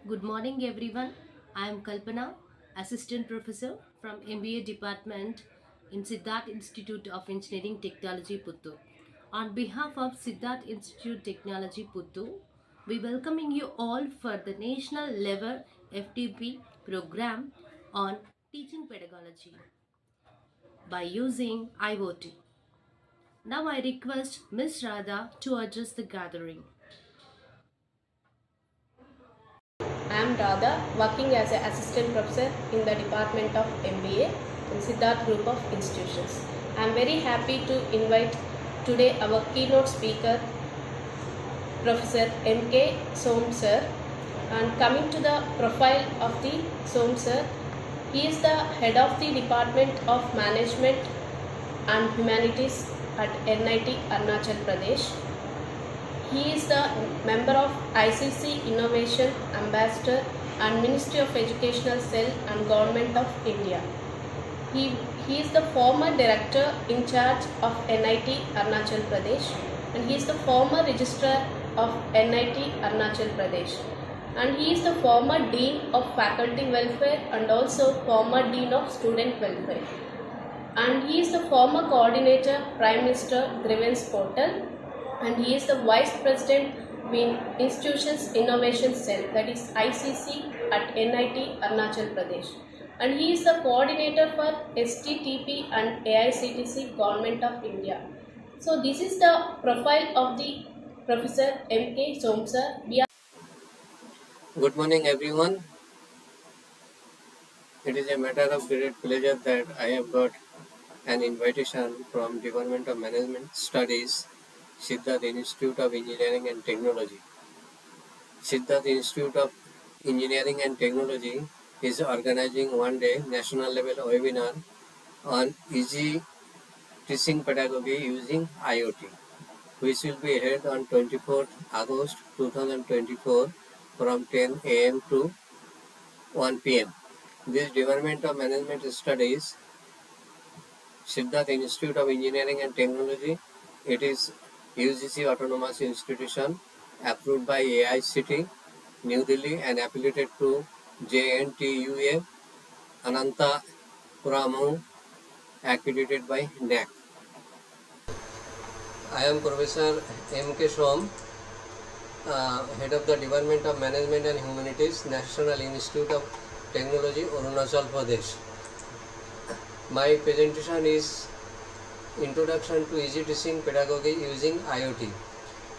Good morning, everyone. I am Kalpana, Assistant Professor from MBA Department in Siddharth Institute of Engineering Technology, Puttur. On behalf of Siddharth Institute Technology, Puttur, we welcoming you all for the national level FDP program on teaching pedagogy by using IoT. Now I request Ms. Radha to address the gathering. I am Radha, working as an assistant professor in the Department of MBA in Siddharth Group of Institutions. I am very happy to invite today our keynote speaker, Professor M.K. Som sir. And coming to the profile of the Som sir, he is the head of the Department of Management and Humanities at NIT Arunachal Pradesh. He is the member of ICC Innovation Ambassador and Ministry of Educational Cell and Government of India. He is the former director in charge of NIT Arunachal Pradesh, and he is the former registrar of NIT Arunachal Pradesh, and he is the former dean of faculty welfare and also former dean of student welfare, and he is the former coordinator Prime Minister Grievance Portal, and he is the vice president in Institutions Innovation Cell, that is ICC at NIT Arunachal Pradesh, and he is the coordinator for STTP and AICTC Government of India. So this is the profile of the Professor M.K. Somsar. Good morning, everyone. It is a matter of great pleasure that I have got an invitation from Department of Management Studies, Siddharth Institute of Engineering and Technology. Siddharth Institute of Engineering and Technology is organizing one day national level webinar on easy teaching pedagogy using IoT, which will be held on 24th August 2024 from 10 a.m. to 1 p.m. This Department of Management Studies, Siddharth Institute of Engineering and Technology, it is UGC Autonomous Institution approved by AICT, New Delhi and affiliated to JNTUA, Anantapuramu, accredited by NAC. I am Professor M.K. Som, Head of the Department of Management and Humanities, National Institute of Technology, Arunachal Pradesh. My presentation is Introduction to Easy Teaching Pedagogy using IoT.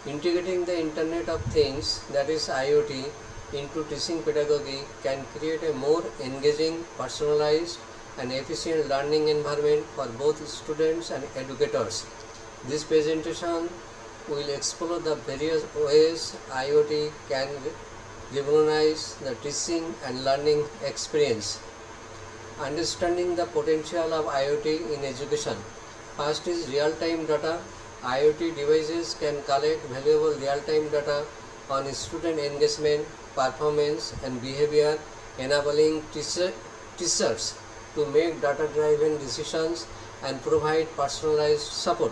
Integrating the Internet of Things, that is IoT, into teaching pedagogy can create a more engaging, personalized and efficient learning environment for both students and educators. This presentation will explore the various ways IoT can revolutionize the teaching and learning experience. Understanding the potential of IoT in education. First is real-time data. IoT devices can collect valuable real-time data on student engagement, performance and behavior, enabling teachers to make data-driven decisions and provide personalized support.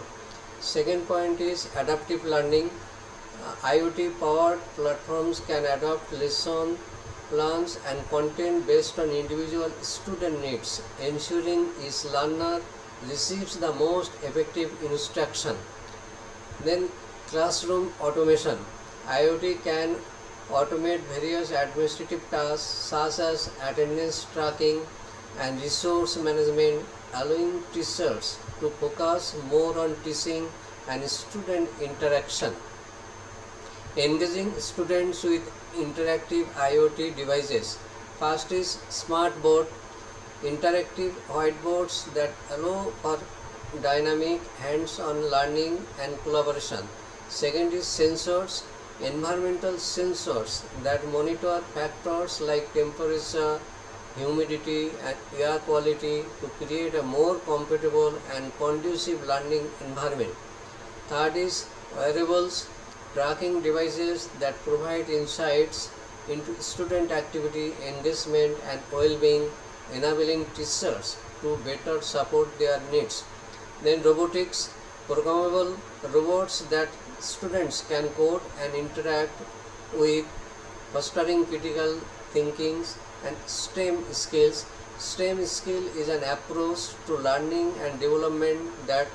Second point is adaptive learning. IoT-powered platforms can adapt lesson plans and content based on individual student needs, ensuring each learner receives the most effective instruction. Then classroom automation. IoT can automate various administrative tasks such as attendance tracking and resource management, allowing teachers to focus more on teaching and student interaction. Engaging students with interactive IoT devices. First is smart board, interactive whiteboards that allow for dynamic hands-on learning and collaboration. Second is sensors, environmental sensors that monitor factors like temperature, humidity and air quality to create a more compatible and conducive learning environment. Third is wearables, tracking devices that provide insights into student activity, engagement and well-being, enabling teachers to better support their needs. Then robotics, programmable robots that students can code and interact with fostering critical thinking and STEM skills. STEM skill is an approach to learning and development that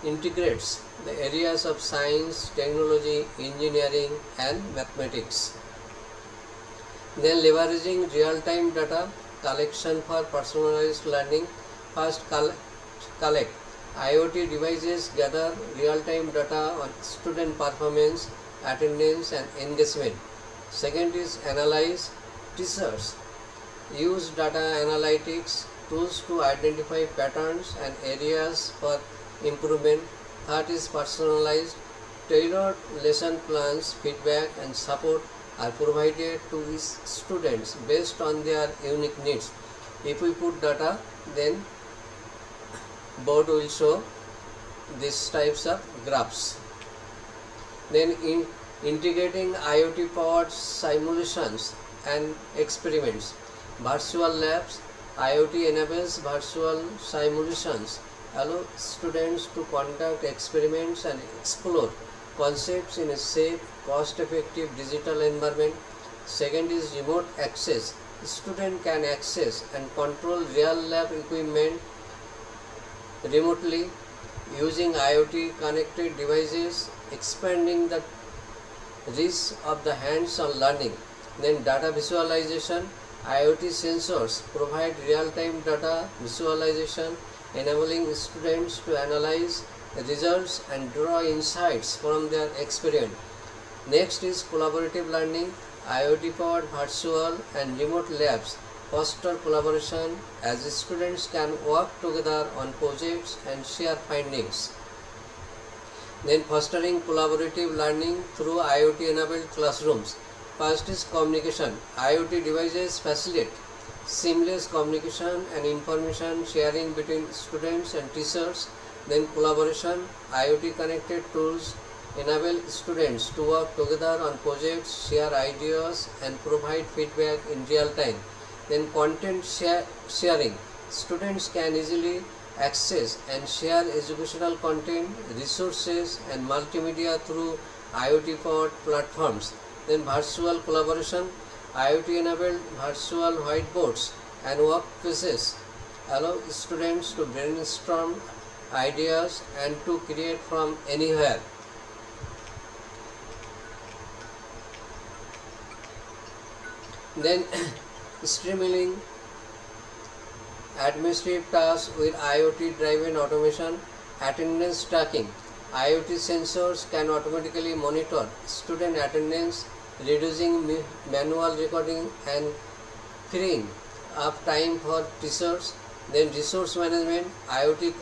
integrates the areas of science, technology, engineering and mathematics. Then leveraging real-time data collection for personalized learning. First, collect. IoT devices gather real-time data on student performance, attendance and engagement. Second is analyze. Teachers use data analytics tools to identify patterns and areas for improvement. Third is personalized. Tailored lesson plans, feedback and support are provided to each students based on their unique needs. If we put data, then board will show these types of graphs. Then integrating IoT powered simulations and experiments. Virtual labs. IoT enables virtual simulations, allow students to conduct experiments and explore concepts in a safe, cost-effective digital environment. Second is remote access. Student can access and control real lab equipment remotely using IoT connected devices, expanding the reach of the hands-on learning. Then data visualization. IoT sensors provide real-time data visualization, enabling students to analyze results and draw insights from their experience. Next is collaborative learning. IoT powered virtual and remote labs foster collaboration as students can work together on projects and share findings. Then fostering collaborative learning through IoT enabled classrooms. First is communication. IoT devices facilitate seamless communication and information sharing between students and teachers. Then collaboration. IoT connected tools enable students to work together on projects, share ideas and provide feedback in real time. Then content sharing. Students can easily access and share educational content, resources and multimedia through IoT powered platforms. Then virtual collaboration. IoT enabled virtual whiteboards and workplaces allow students to brainstorm ideas and to create from anywhere. Then streamlining administrative tasks with IoT driven automation. Attendance tracking. IoT sensors can automatically monitor student attendance, reducing manual recording and freeing up time for teachers. Then resource management. IoT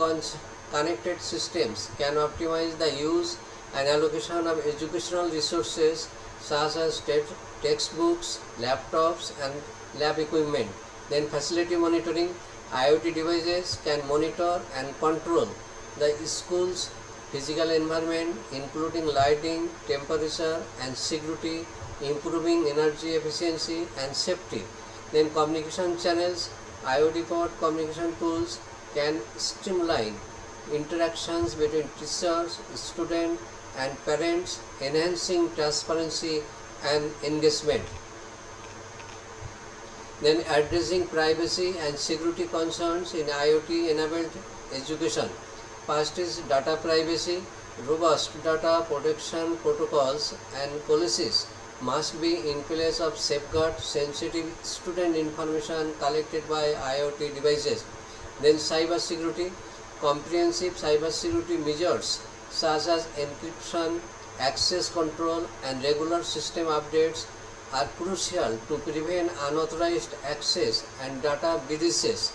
connected systems can optimize the use and allocation of educational resources such as textbooks, laptops and lab equipment. Then facility monitoring. IoT devices can monitor and control the school's physical environment including lighting, temperature and security, improving energy efficiency and safety. Then communication channels. IoT powered communication tools can streamline interactions between teachers, students and parents, enhancing transparency and engagement. Then addressing privacy and security concerns in IoT enabled education. First is data privacy. Robust data protection protocols and policies must be in place of safeguard sensitive student information collected by IoT devices. Then cyber security. Comprehensive cyber security measures such as encryption, access control and regular system updates are crucial to prevent unauthorized access and data breaches.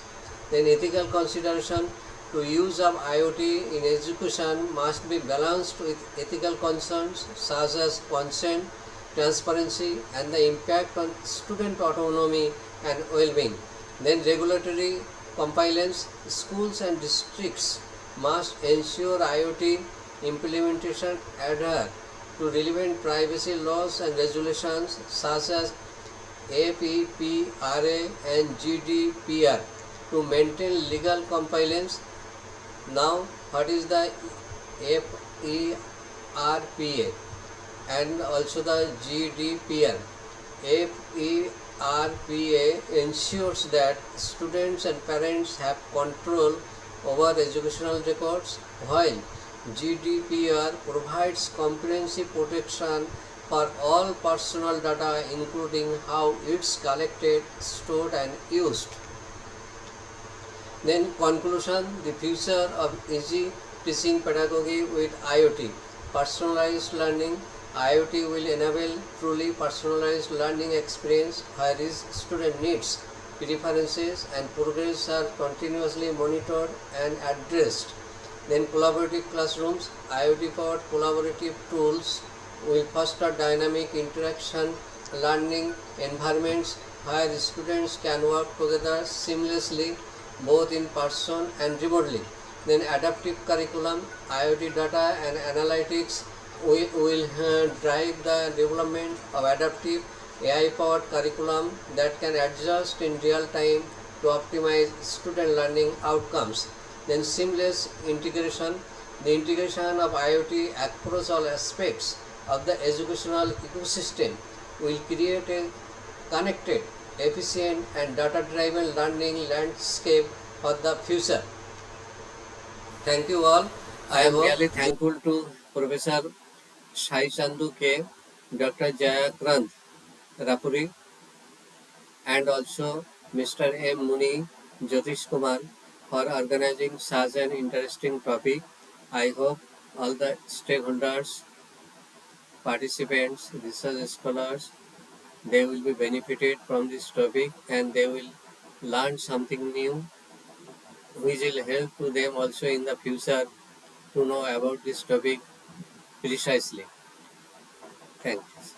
Then ethical consideration. To use of IoT in education must be balanced with ethical concerns such as consent, transparency and the impact on student autonomy and well-being. Then regulatory compliance. Schools and districts must ensure IoT implementation adhere to relevant privacy laws and regulations such as APPRA and GDPR to maintain legal compliance. Now, what is the FERPA and also the GDPR? FERPA ensures that students and parents have control over educational records, while GDPR provides comprehensive protection for all personal data, including how it's collected, stored, and used. Then conclusion, the future of easy teaching pedagogy with IoT. Personalized learning. IoT will enable truly personalized learning experience where each student needs, preferences and progress are continuously monitored and addressed. Then collaborative classrooms. IoT powered collaborative tools will foster dynamic interaction learning environments where students can work together seamlessly both in person and remotely. Then adaptive curriculum, IoT data and analytics will drive the development of adaptive AI-powered curriculum that can adjust in real time to optimize student learning outcomes. Then seamless integration, the integration of IoT across all aspects of the educational ecosystem will create a connected, efficient and data-driven learning landscape for the future. Thank you all. I am really thankful to Professor Shai Chandu K, Dr. Jayakrant Rapuri and also Mr. M. Muni Jyotish Kumar for organizing such an interesting topic. I hope all the stakeholders, participants, research scholars, they will be benefited from this topic and they will learn something new which will help to them also in the future to know about this topic precisely. Thanks.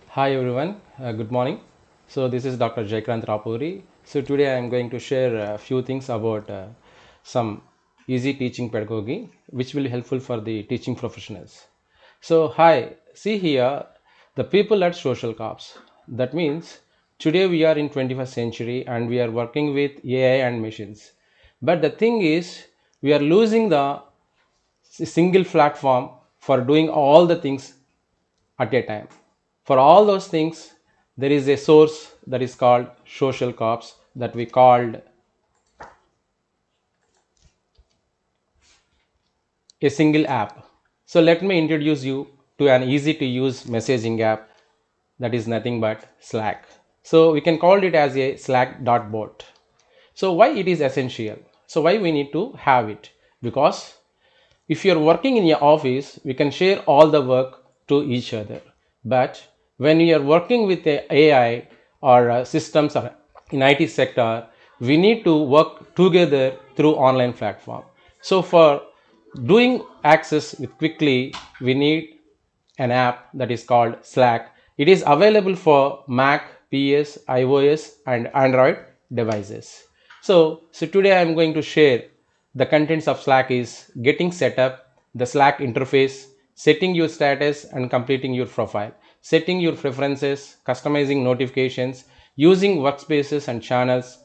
Hi everyone, good morning. So this is Dr. Jaikrant Rapuri. So today I am going to share a few things about some easy teaching pedagogy which will be helpful for the teaching professionals. So hi, see here the people at social cops. That means today we are in 21st century and we are working with AI and machines. But the thing is we are losing the single platform for doing all the things at a time. For all those things, there is a source that is called social cops that we called a single app. So let me introduce you to an easy to use messaging app that is nothing but Slack. So we can call it as a Slack.bot. So why it is essential? So why we need to have it? Because if you're working in your office, we can share all the work to each other. But when you are working with a AI or systems or in IT sector, we need to work together through online platform. So for doing access with quickly, we need an app that is called Slack. It is available for Mac, PS, iOS, and Android devices. So today I am going to share the contents of Slack is getting set up, the Slack interface, setting your status and completing your profile, setting your preferences, customizing notifications, using workspaces and channels,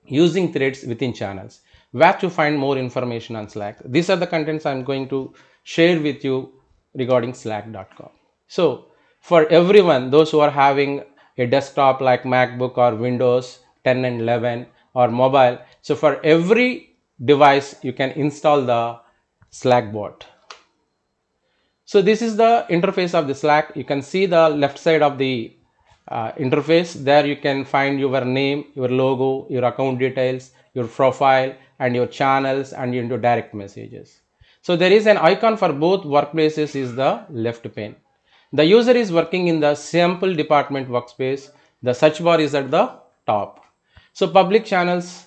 using threads within channels, where to find more information on Slack. These are the contents I'm going to share with you regarding slack.com. So for everyone, those who are having a desktop like MacBook or Windows 10 and 11 or mobile, so for every device you can install the Slack bot. So this is the interface of the Slack. You can see the left side of the interface. There you can find your name, your logo, your account details, your profile and your channels and your direct messages. So there is an icon for both workplaces is the left pane. The user is working in the sample department workspace. The search bar is at the top. So public channels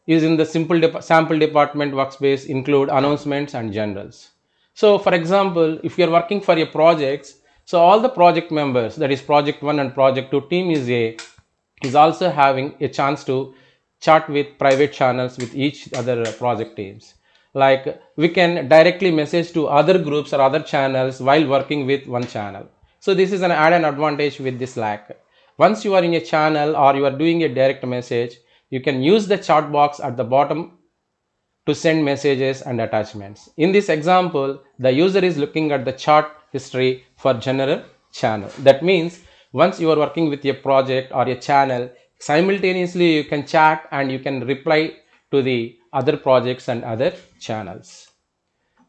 is in the sample department workspace include announcements and generals. So for example, if you are working for a project, so all the project members, that is project 1 and project 2 team is also having a chance to chat with private channels with each other project teams. Like we can directly message to other groups or other channels while working with one channel. So this is an added advantage with this Slack. Once you are in a channel or you are doing a direct message, you can use the chat box at the bottom to send messages and attachments. In this example, the user is looking at the chat history for general channel. That means once you are working with a project or a channel, simultaneously you can chat and you can reply to the other projects and other channels.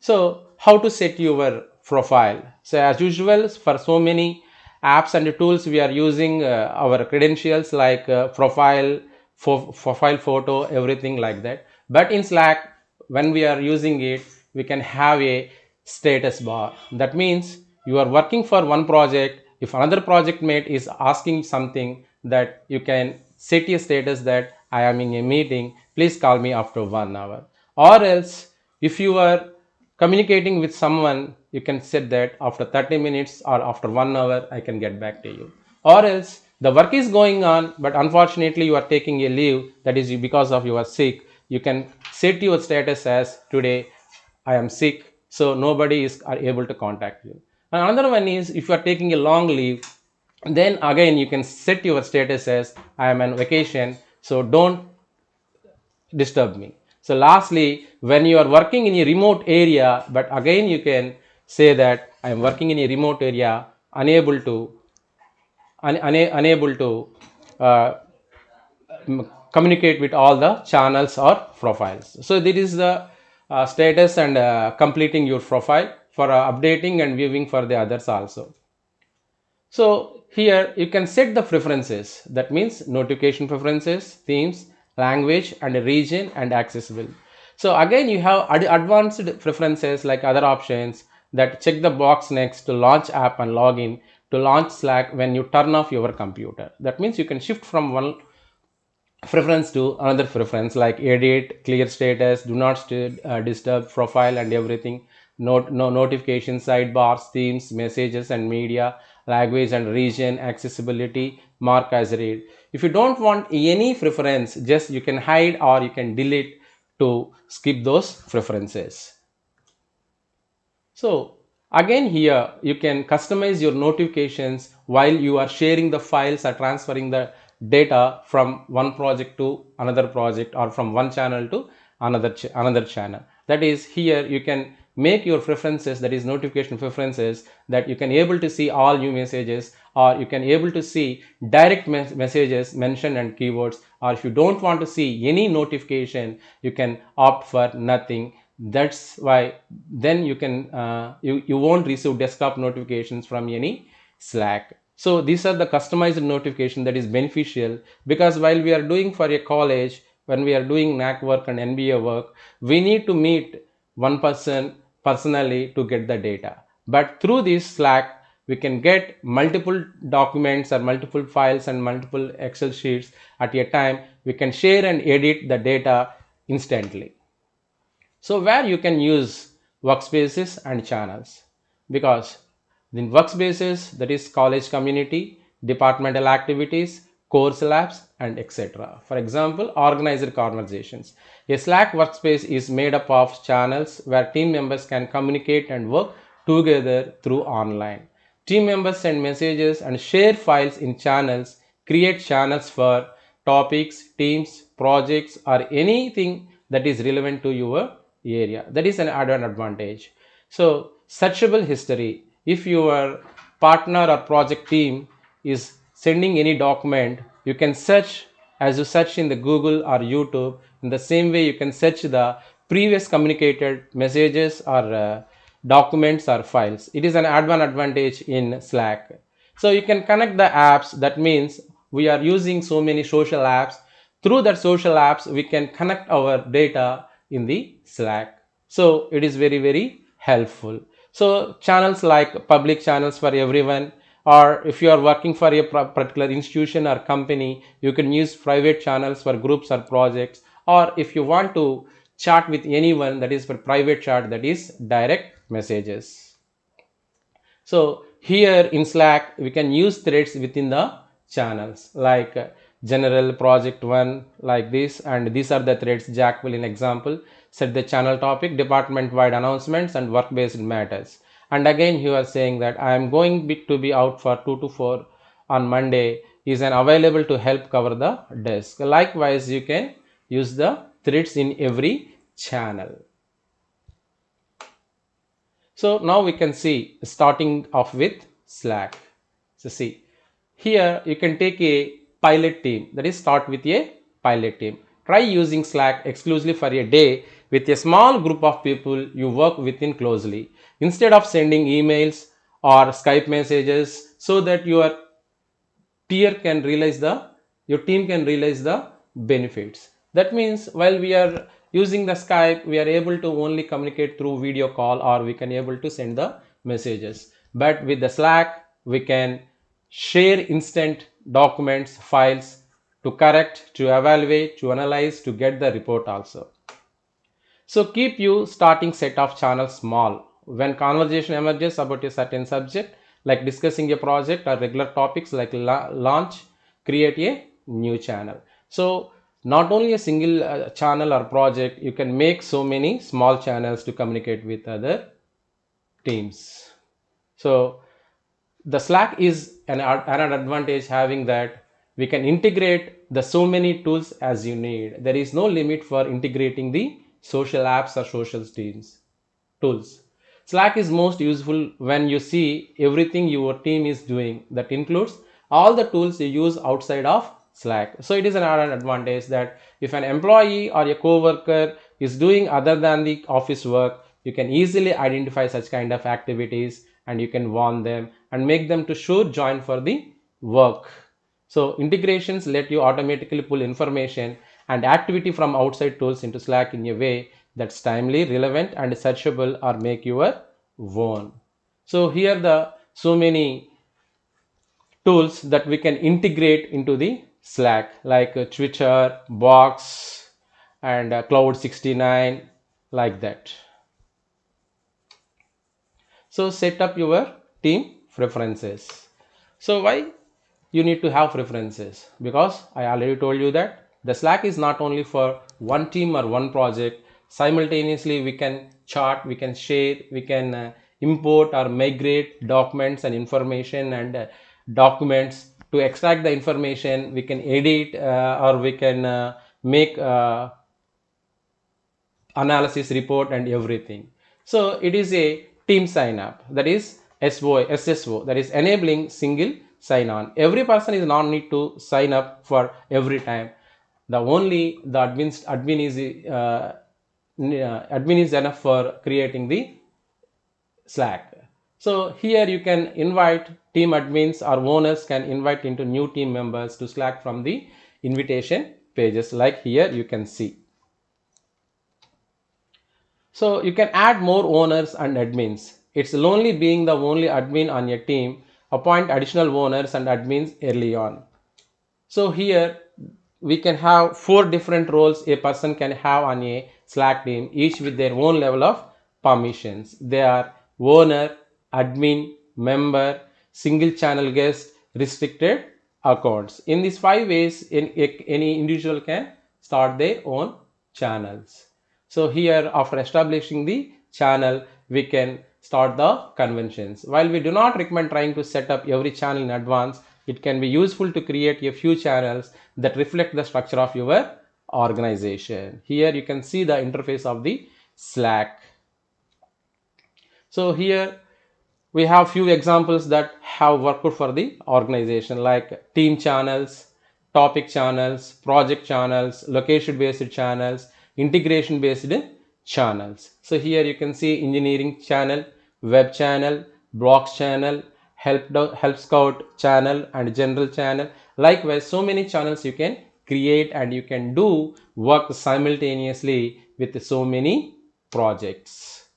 So how to set your profile? So as usual, for so many apps and tools, we are using our credentials like profile, profile photo, everything like that. But in Slack, when we are using it, we can have a status bar. That means you are working for one project. If another project mate is asking something, that you can set a status that I am in a meeting, please call me after 1 hour. Or else, if you are communicating with someone, you can set that after 30 minutes or after 1 hour I can get back to you. Or else the work is going on, but unfortunately you are taking a leave, that is because of you are sick, you can set your status as today I am sick, so nobody is are able to contact you. And another one is, if you are taking a long leave, then again you can set your status as I am on vacation, so don't disturb me. So lastly, when you are working in a remote area, but again you can say that I am working in a remote area, unable to unable to uh, communicate with all the channels or profiles. So this is the status and completing your profile for updating and viewing for the others also. So here you can set the preferences, that means notification preferences, themes, language and region and accessible. So again you have advanced preferences like other options, that check the box next to launch app and login to launch Slack when you turn off your computer. That means you can shift from one preference to another preference like edit, clear status, do not disturb, profile and everything, no notification, sidebars, themes, messages and media, language and region, accessibility, mark as read. If you don't want any preference, just you can hide or you can delete to skip those preferences. So again here you can customize your notifications while you are sharing the files or transferring the data from one project to another project or from one channel to another channel. That is, here you can make your preferences, that is notification preferences, that you can able to see all new messages, or you can able to see direct messages mentioned and keywords, or if you don't want to see any notification, you can opt for nothing. That's why then you can you won't receive desktop notifications from any Slack. So these are the customized notification that is beneficial, because while we are doing for a college, when we are doing NAC work and NBA work, we need to meet one person personally to get the data. But through this Slack, we can get multiple documents or multiple files and multiple Excel sheets at a time. We can share and edit the data instantly. So where you can use workspaces and channels, because in workspaces, that is college community, departmental activities, course labs and etc. For example, organized conversations. A Slack workspace is made up of channels where team members can communicate and work together through online. Team members send messages and share files in channels, create channels for topics, teams, projects, or anything that is relevant to your area. That is an added advantage. So, searchable history. If your partner or project team is sending any document, you can search as you search in the Google or YouTube. In the same way, you can search the previous communicated messages or documents or files. It is an advantage in Slack. So you can connect the apps. That means we are using so many social apps. Through that social apps, we can connect our data in the Slack. So it is very helpful. So channels like public channels for everyone, or if you are working for a particular institution or company, you can use private channels for groups or projects. Or if you want to chat with anyone, that is for private chat, that is direct messages. So here in Slack, we can use threads within the channels like general project one like this, and these are the threads. Jack will in example set the channel topic, department wide announcements and work based matters. And again you are saying that I am going to be out for 2 to 4 on Monday, is an available to help cover the desk. Likewise, you can use the threads in every channel. So now we can see starting off with Slack. So see, here you can take a pilot team, that is start with a pilot team. Try using Slack exclusively for a day with a small group of people you work within closely instead of sending emails or Skype messages, so that tier can realize the your team can realize the benefits. That means while we are using the Skype, we are able to only communicate through video call, or we can able to send the messages. But with the Slack, we can share instant documents, files, to correct, to evaluate, to analyze, to get the report also. So keep you starting set of channels small. When conversation emerges about a certain subject, like discussing a project or regular topics like launch, create a new channel. So not only a single channel or project, you can make so many small channels to communicate with other teams. So the Slack is an advantage, having that we can integrate the so many tools as you need. There is no limit for integrating the social apps or social teams tools. Slack is most useful when you see everything your team is doing. That includes all the tools you use outside of Slack. So it is an added advantage that if an employee or a co-worker is doing other than the office work, you can easily identify such kind of activities, and you can warn them and make them to sure join for the work. So integrations let you automatically pull information and activity from outside tools into Slack in a way that's timely, relevant, and searchable, or make your own. So here the so many tools that we can integrate into the Slack, like Twitter, Box, and Cloud 69, like that. So set up your team preferences. So why you need to have preferences? Because I already told you that the Slack is not only for one team or one project. Simultaneously we can chat, we can share, we can import or migrate documents and information, and documents to extract the information. We can edit, or we can make analysis report and everything. So it is a team sign up, that is SSO, that is enabling single sign on. Every person is not need to sign up for every time. The only the admin is enough for creating the Slack. So here you can invite team admins, or owners can invite into new team members to Slack from the invitation pages, like here you can see. So you can add more owners and admins. It's lonely being the only admin on your team. Appoint additional owners and admins early on. So here we can have 4 different roles a person can have on a Slack team, each with their own level of permissions. They are owner, admin, member, single channel guest, restricted accounts. In these 5 ways, any individual can start their own channels. So here, after establishing the channel, we can start the conventions. While we do not recommend trying to set up every channel in advance, it can be useful to create a few channels that reflect the structure of your organization. Here you can see the interface of the Slack. So here we have few examples that have worked for the organization, like team channels, topic channels, project channels, location based channels, integration based channels. So here you can see engineering channel, web channel, blocks channel, help scout channel, and general channel. Likewise, so many channels you can create, and you can do work simultaneously with so many projects.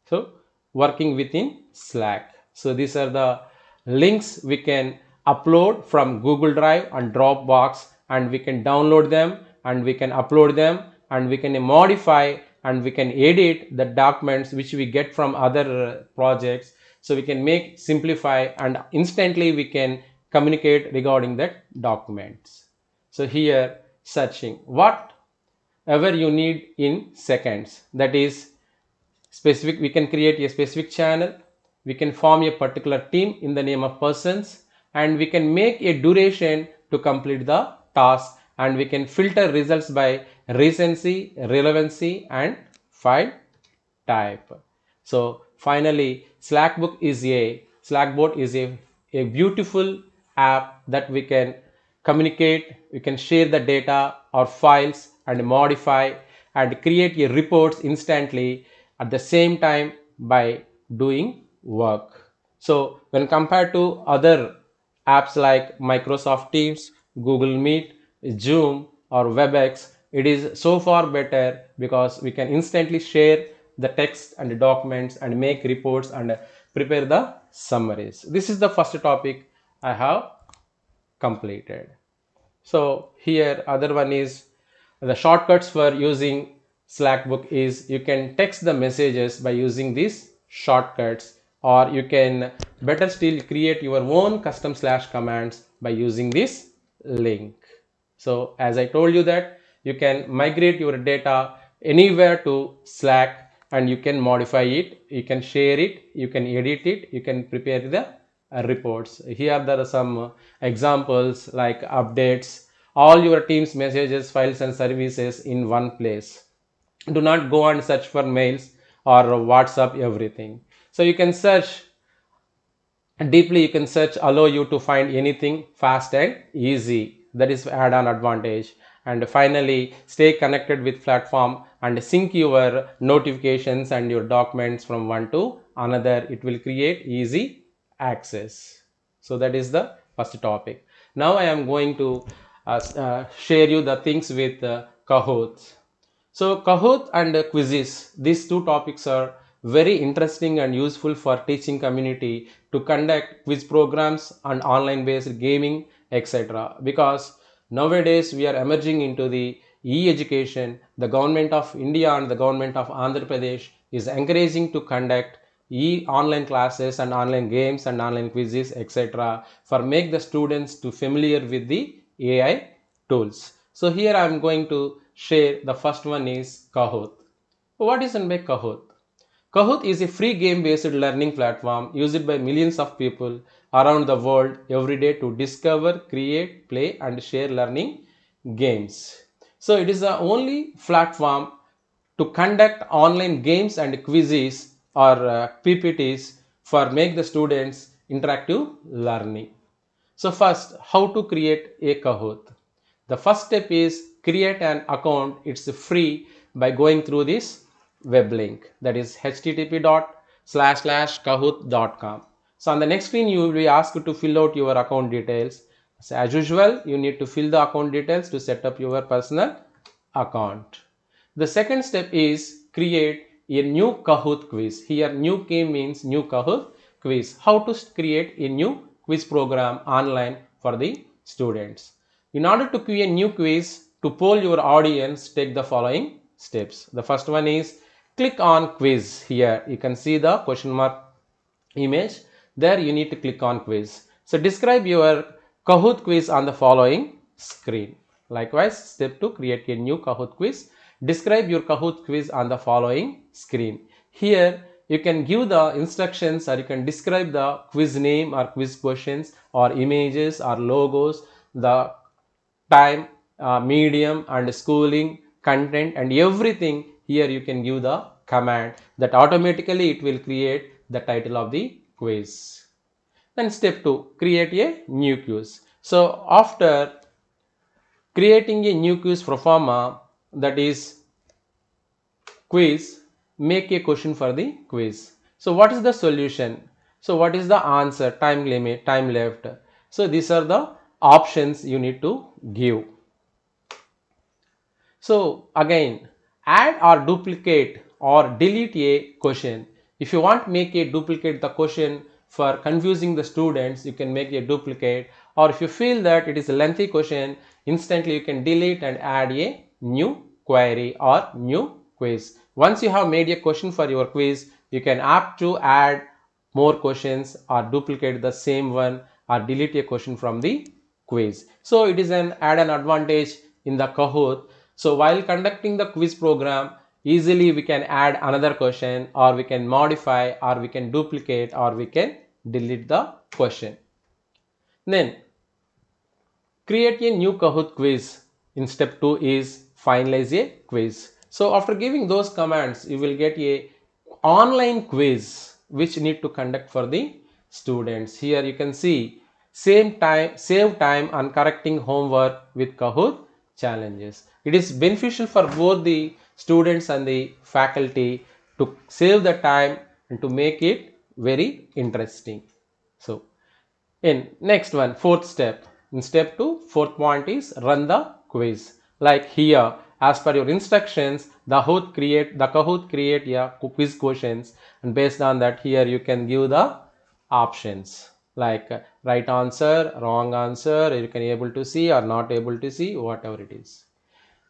So working within Slack. So these are the links we can upload from Google Drive and Dropbox, and we can download them, and we can upload them, and we can modify, and we can edit the documents which we get from other projects. So we can make, simplify, and instantly we can communicate regarding that documents. So here searching whatever you need in seconds, that is specific. We can create a specific channel, we can form a particular team in the name of persons, and we can make a duration to complete the task, and we can filter results by recency, relevancy, and file type. So finally, Slackbot is a a beautiful app that we can communicate, we can share the data or files and modify and create a reports instantly at the same time by doing work. So when compared to other apps like Microsoft Teams, Google Meet, Zoom or WebEx, it is so far better because we can instantly share the text and the documents and make reports and prepare the summaries. This is the first topic I have completed. So here other one is the shortcuts for using Slackbook is you can text the messages by using these shortcuts, or you can better still create your own custom slash commands by using this link. So as I told you that you can migrate your data anywhere to Slack and you can modify it, you can share it, you can edit it, you can prepare the reports. Here there are some examples like updates, all your team's messages, files and services in one place. Do not go and search for mails or WhatsApp everything. So you can search deeply, you can search allow you to find anything fast and easy. That is add-on advantage. And finally, stay connected with platform and sync your notifications and your documents from one to another. It will create easy access. So that is the first topic. Now I am going to share you the things with Kahoot. So Kahoot and quizzes, these two topics are very interesting and useful for teaching community to conduct quiz programs and online based gaming, etc. Because nowadays we are emerging into the e-education. The government of India and the government of Andhra Pradesh is encouraging to conduct online classes and online games and online quizzes, etc. for make the students to familiar with the AI tools. So here I am going to share the first one is Kahoot. What is meant by Kahoot? Kahoot is a free game based learning platform used by millions of people around the world every day to discover, create, play and share learning games. So it is the only platform to conduct online games and quizzes or PPTs for make the students interactive learning. So first, how to create a Kahoot? The first step is create an account. It's free by going through this web link, that is http://kahoot.com. So on the next screen, you will be asked to fill out your account details. So as usual, you need to fill the account details to set up your personal account. The second step is create a new Kahoot quiz. Here new K means new Kahoot quiz. How to create a new quiz program online for the students. In order to create a new quiz, to poll your audience, take the following steps. The first one is click on quiz. Here you can see the question mark image. There you need to click on quiz. So describe your Kahoot quiz on the following screen. Likewise, step 2, create a new Kahoot quiz. Describe your Kahoot quiz on the following screen. Here you can give the instructions or you can describe the quiz name or quiz questions or images or logos, the time, medium and schooling, content and everything. Here you can give the command that automatically it will create the title of the quiz. Then step 2, create a new quiz. So after creating a new quiz pro forma, that is quiz, make a question for the quiz. So what is the solution? So what is the answer, time limit, time left? So these are the options you need to give. So again, add or duplicate or delete a question. If you want make a duplicate the question for confusing the students, you can make a duplicate, or if you feel that it is a lengthy question, instantly you can delete and add a new query or new quiz. Once you have made a question for your quiz, you can opt to add more questions or duplicate the same one or delete a question from the quiz. So it is an add-on advantage in the Kahoot. So while conducting the quiz program, easily we can add another question, or we can modify, or we can duplicate, or we can delete the question. Then create a new Kahoot quiz. In step 2 is finalize a quiz. So after giving those commands, you will get a online quiz which need to conduct for the students. Here you can see save time on correcting homework with Kahoot challenges. It is beneficial for both the students and the faculty to save the time and to make it very interesting. So in next one, fourth step. In step 2, fourth point is run the quiz. Like here, as per your instructions, the Kahoot create a quiz questions, and based on that, here you can give the options like right answer, wrong answer. You can able to see or not able to see, whatever it is.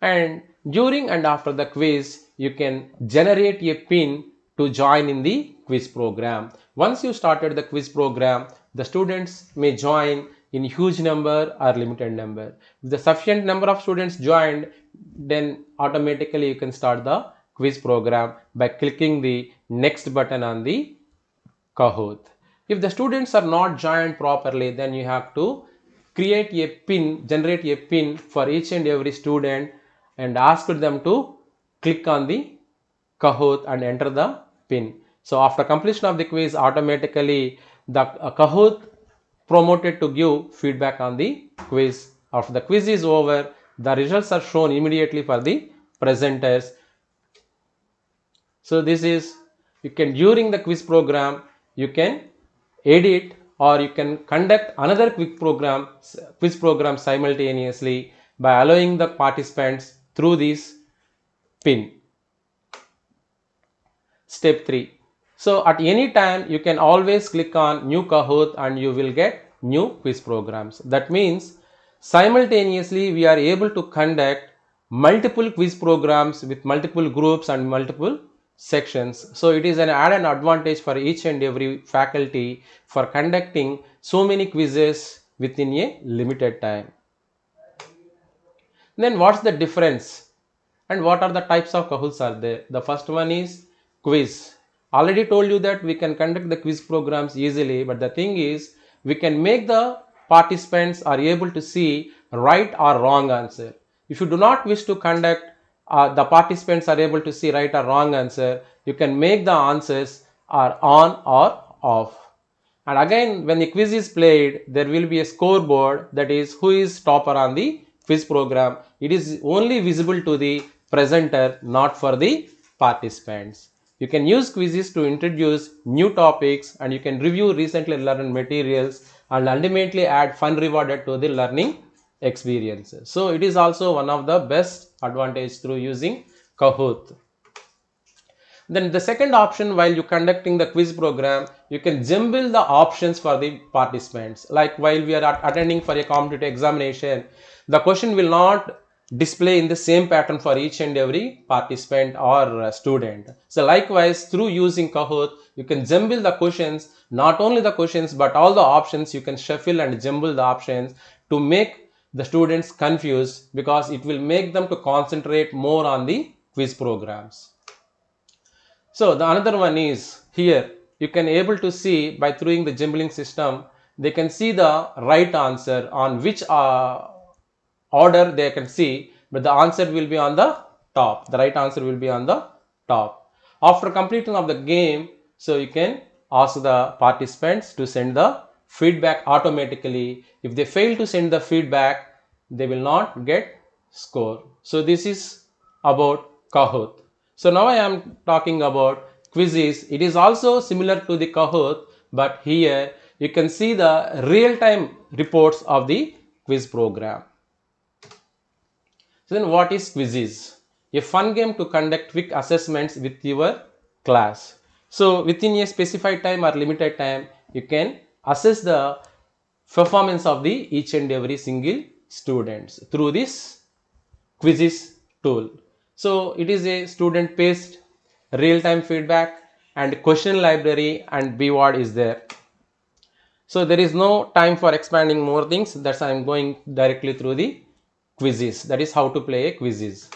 And during and after the quiz you can generate a pin to join in the quiz program. Once you started the quiz program, the students may join in huge number or limited number. If the sufficient number of students joined, then automatically you can start the quiz program by clicking the next button on the Kahoot. If the students are not joined properly, then you have to create a pin, generate a pin for each and every student and ask them to click on the Kahoot and enter the pin. So after completion of the quiz, automatically the Kahoot promoted to give feedback on the quiz. After the quiz is over, the results are shown immediately for the presenters. So this is, you can during the quiz program you can edit or you can conduct another quiz program simultaneously by allowing the participants through this pin. Step 3. So at any time you can always click on new Kahoot and you will get new quiz programs. That means simultaneously we are able to conduct multiple quiz programs with multiple groups and multiple sections. So it is an added advantage for each and every faculty for conducting so many quizzes within a limited time. Then what's the difference and what are the types of Kahoots are there? The first one is quiz. Already told you that we can conduct the quiz programs easily, but the thing is we can make the participants are able to see right or wrong answer. If you do not wish to conduct the participants are able to see right or wrong answer, you can make the answers are on or off. And again, when the quiz is played, there will be a scoreboard, that is who is topper on the quiz program. It is only visible to the presenter, not for the participants. You can use quizzes to introduce new topics and you can review recently learned materials and ultimately add fun rewarded to the learning experiences. So it is also one of the best advantage through using Kahoot. Then the second option, while you conducting the quiz program, you can jumble the options for the participants. Like while we are attending for a competitive examination, the question will not display in the same pattern for each and every participant or student. So likewise, through using Kahoot, you can jumble the questions, not only the questions but all the options. You can shuffle and jumble the options to make the students confused, because it will make them to concentrate more on the quiz programs. So the another one is here you can able to see by throwing the jumbling system, they can see the right answer on which order they can see, but the answer will be on the top. The right answer will be on the top. After completing of the game, so you can ask the participants to send the feedback automatically. If they fail to send the feedback, they will not get score. So this is about Kahoot. So now I am talking about quizzes. It is also similar to the Kahoot, but here you can see the real-time reports of the quiz program. So then what is quizzes? A fun game to conduct quick assessments with your class. So within a specified time or limited time, you can assess the performance of the each and every single students through this quizzes tool. So it is a student based real-time feedback and question library and B-word is there. So there is no time for expanding more things. That's why I'm going directly through the quizzes. That is how to play a quizzes.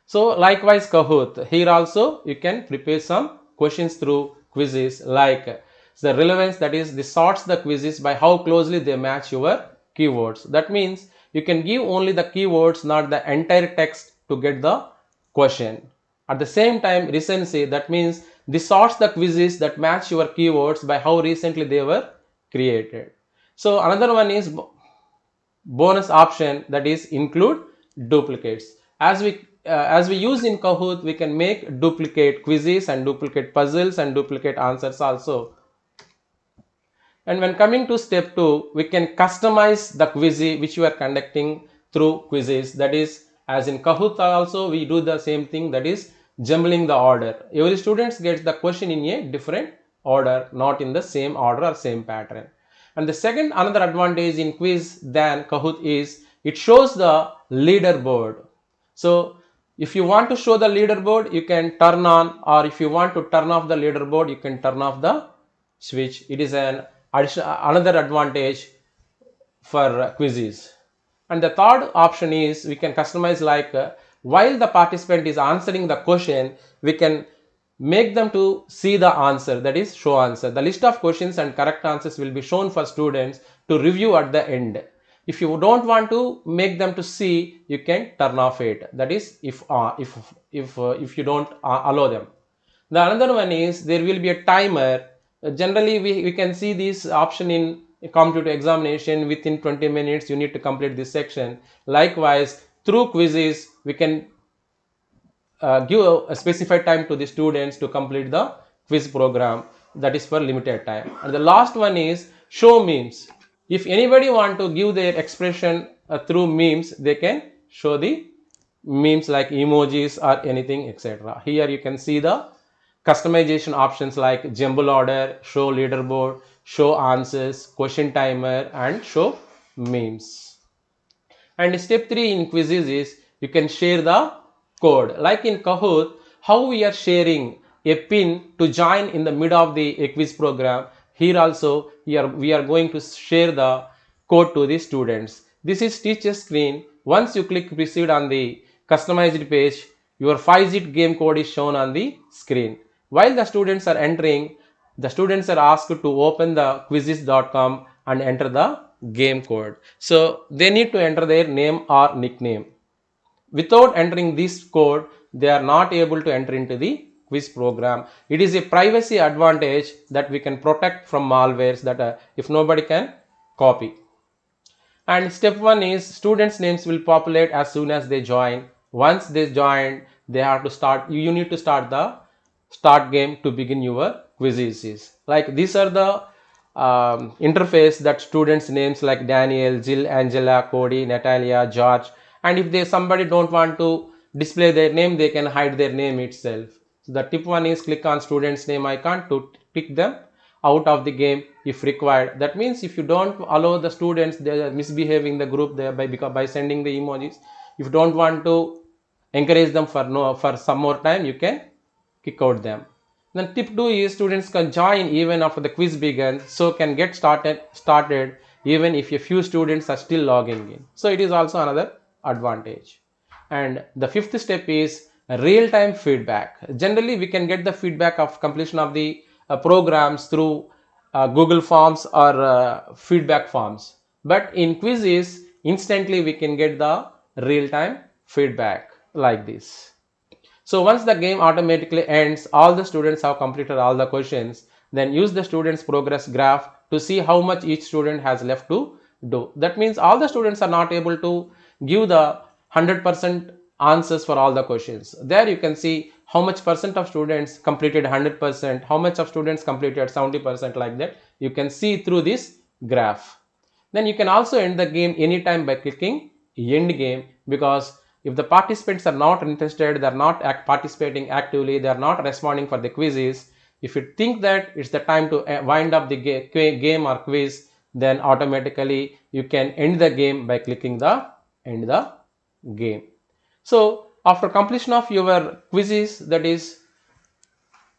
So likewise Kahoot, here also you can prepare some questions through quizzes, like the relevance, that is this sorts the quizzes by how closely they match your keywords. That means you can give only the keywords, not the entire text to get the question. At the same time recency, that means This sorts the quizzes that match your keywords by how recently they were created. So another one is bonus option, that is include duplicates. As we use in Kahoot, we can make duplicate quizzes and duplicate puzzles and duplicate answers also. And when coming to step 2, we can customize the quiz which you are conducting through quizzes. That is, as in Kahoot also we do the same thing, that is jumbling the order. Every student gets the question in a different order, not in the same order or same pattern. And the second another advantage in quiz than Kahoot is it shows the leaderboard. So if you want to show the leaderboard, you can turn on, or if you want to turn off the leaderboard, you can turn off the switch. It is an another advantage for quizzes. And the third option is we can customize, like while the participant is answering the question, we can make them to see the answer, that is show answer. The list of questions and correct answers will be shown for students to review at the end. If you don't want to make them to see, you can turn off it, that is if you don't allow them. The another one is there will be a timer. Generally we can see this option in competitive examination. Within 20 minutes you need to complete this section. Likewise, through quizzes we can give a specified time to the students to complete the quiz program, that is for limited time. And the last one is show memes. If anybody want to give their expression through memes, they can show the memes like emojis or anything, etc. Here you can see the customization options like jumble order, show leaderboard, show answers, question timer, and show memes. And step 3 in quizzes is you can share the code. Like in Kahoot, how we are sharing a pin to join in the mid of the quiz program, here also we are going to share the code to the students. This is teacher screen. Once you click proceed on the customized page, your 5-digit game code is shown on the screen. While the students are entering, the students are asked to open the quizzes.com and enter the game code. So they need to enter their name or nickname. Without entering this code, they are not able to enter into the quiz program. It is a privacy advantage that we can protect from malwares that if nobody can copy. And step 1 is students names will populate as soon as they join. Once they join, they have to start, you need to start the start game to begin your quizzes. Like these are the interface that students names like Daniel, Jill, Angela, Cody, Natalia, George. And if they somebody don't want to display their name, they can hide their name itself. So the tip 1 is click on students name icon to pick them out of the game if required. That means if you don't allow the students, they are misbehaving the group there by sending the emojis. If you don't want to encourage them for some more time, you can kick out them. Then tip 2 is students can join even after the quiz begins, so can get started even if a few students are still logging in. So it is also another advantage. And the fifth step is real-time feedback. Generally we can get the feedback of completion of the programs through Google Forms or feedback forms, but in quizzes instantly we can get the real-time feedback like this. So once the game automatically ends, all the students have completed all the questions, then use the students progress graph to see how much each student has left to do. That means all the students are not able to give the 100% answers for all the questions. There you can see how much percent of students completed 100%, how much of students completed 70%, like that. You can see through this graph. Then you can also end the game anytime by clicking end game, because if the participants are not interested, they are not participating actively, they are not responding for the quizzes, if you think that it's the time to wind up the game or quiz, then automatically you can end the game by clicking the end the game. So after completion of your quizzes, that is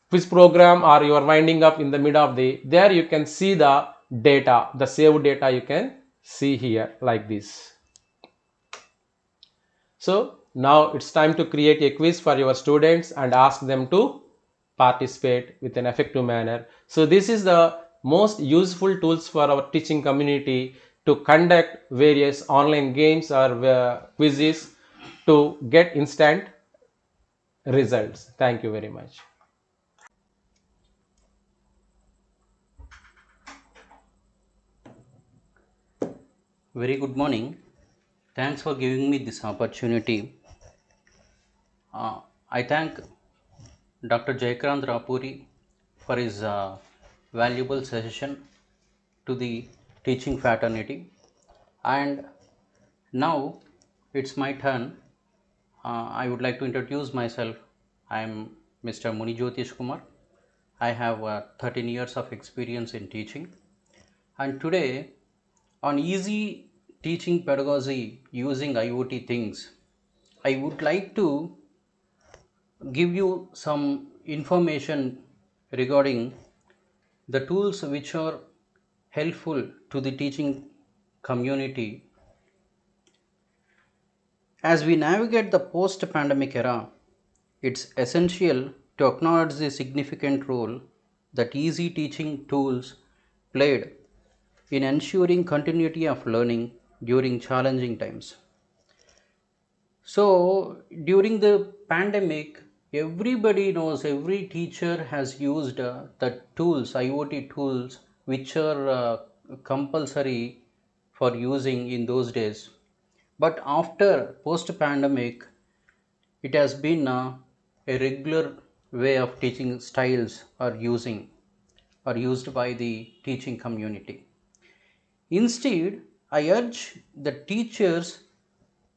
quiz program, or you are winding up in the mid of the, there you can see the data, the saved data you can see here like this. So now it's time to create a quiz for your students and ask them to participate with an effective manner. So this is the most useful tools for our teaching community to conduct various online games or quizzes to get instant results. Thank you very much. Very good morning. Thanks for giving me this opportunity. I thank Dr. Jayakrant Rapuri for his valuable suggestion to the teaching fraternity. And now it's my turn. I would like to introduce myself. I am Mr. Muni Jyotish Kumar. I have 13 years of experience in teaching. And today, on easy teaching pedagogy using IoT things, I would like to give you some information regarding the tools which are helpful to the teaching community. As we navigate the post pandemic era, it's essential to acknowledge the significant role that easy teaching tools played in ensuring continuity of learning during challenging times. So during the pandemic, everybody knows, every teacher has used the tools, IoT tools, which are compulsory for using in those days. But after post pandemic, it has been a regular way of teaching styles are used by the teaching community. Instead, I urge the teachers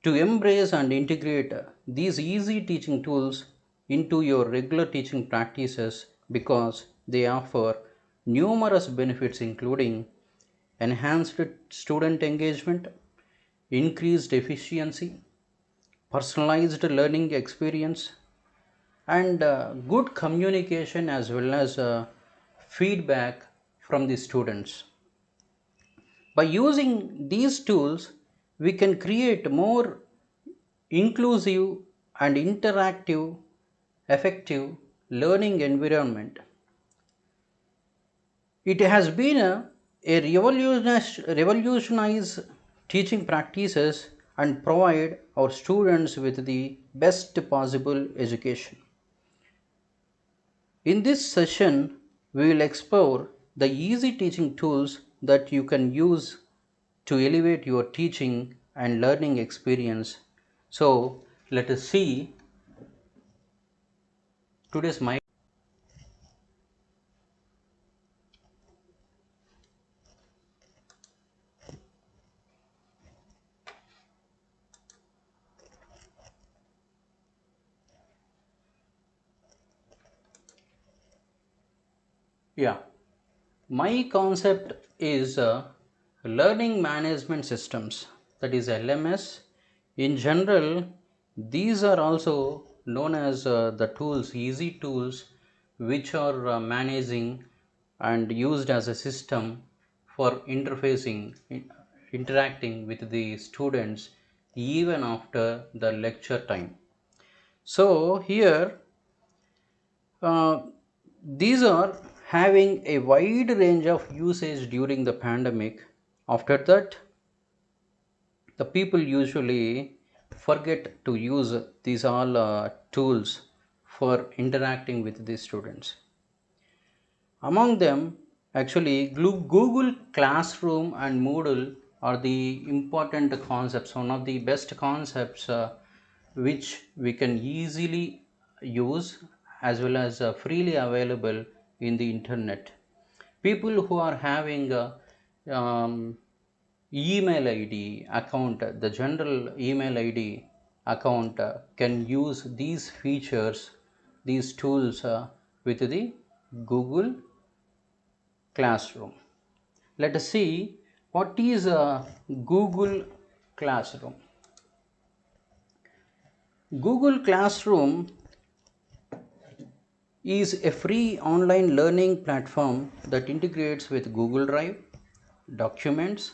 to embrace and integrate these easy teaching tools into your regular teaching practices because they offer numerous benefits, including enhanced student engagement, increased efficiency, personalized learning experience, and good communication as well as feedback from the students. By using these tools, we can create more inclusive and interactive, effective learning environment. It has been a revolutionize teaching practices and provide our students with the best possible education. In this session, we will explore the easy teaching tools that you can use to elevate your teaching and learning experience. So, let us see today's my. Yeah, my concept is learning management systems, that is LMS. In general, these are also known as the tools, easy tools, which are managing and used as a system for interfacing, interacting with the students even after the lecture time. So, here uh, these are having a wide range of usage during the pandemic. After that, the people usually forget to use these all tools for interacting with the students. Among them, actually, Google Classroom and Moodle are the important concepts, one of the best concepts which we can easily use as well as freely available in the internet. People who are having um, email ID account, the general email ID account can use these features, these tools with the Google Classroom. Let us see what is Google Classroom. Google Classroom is a free online learning platform that integrates with Google Drive, Documents,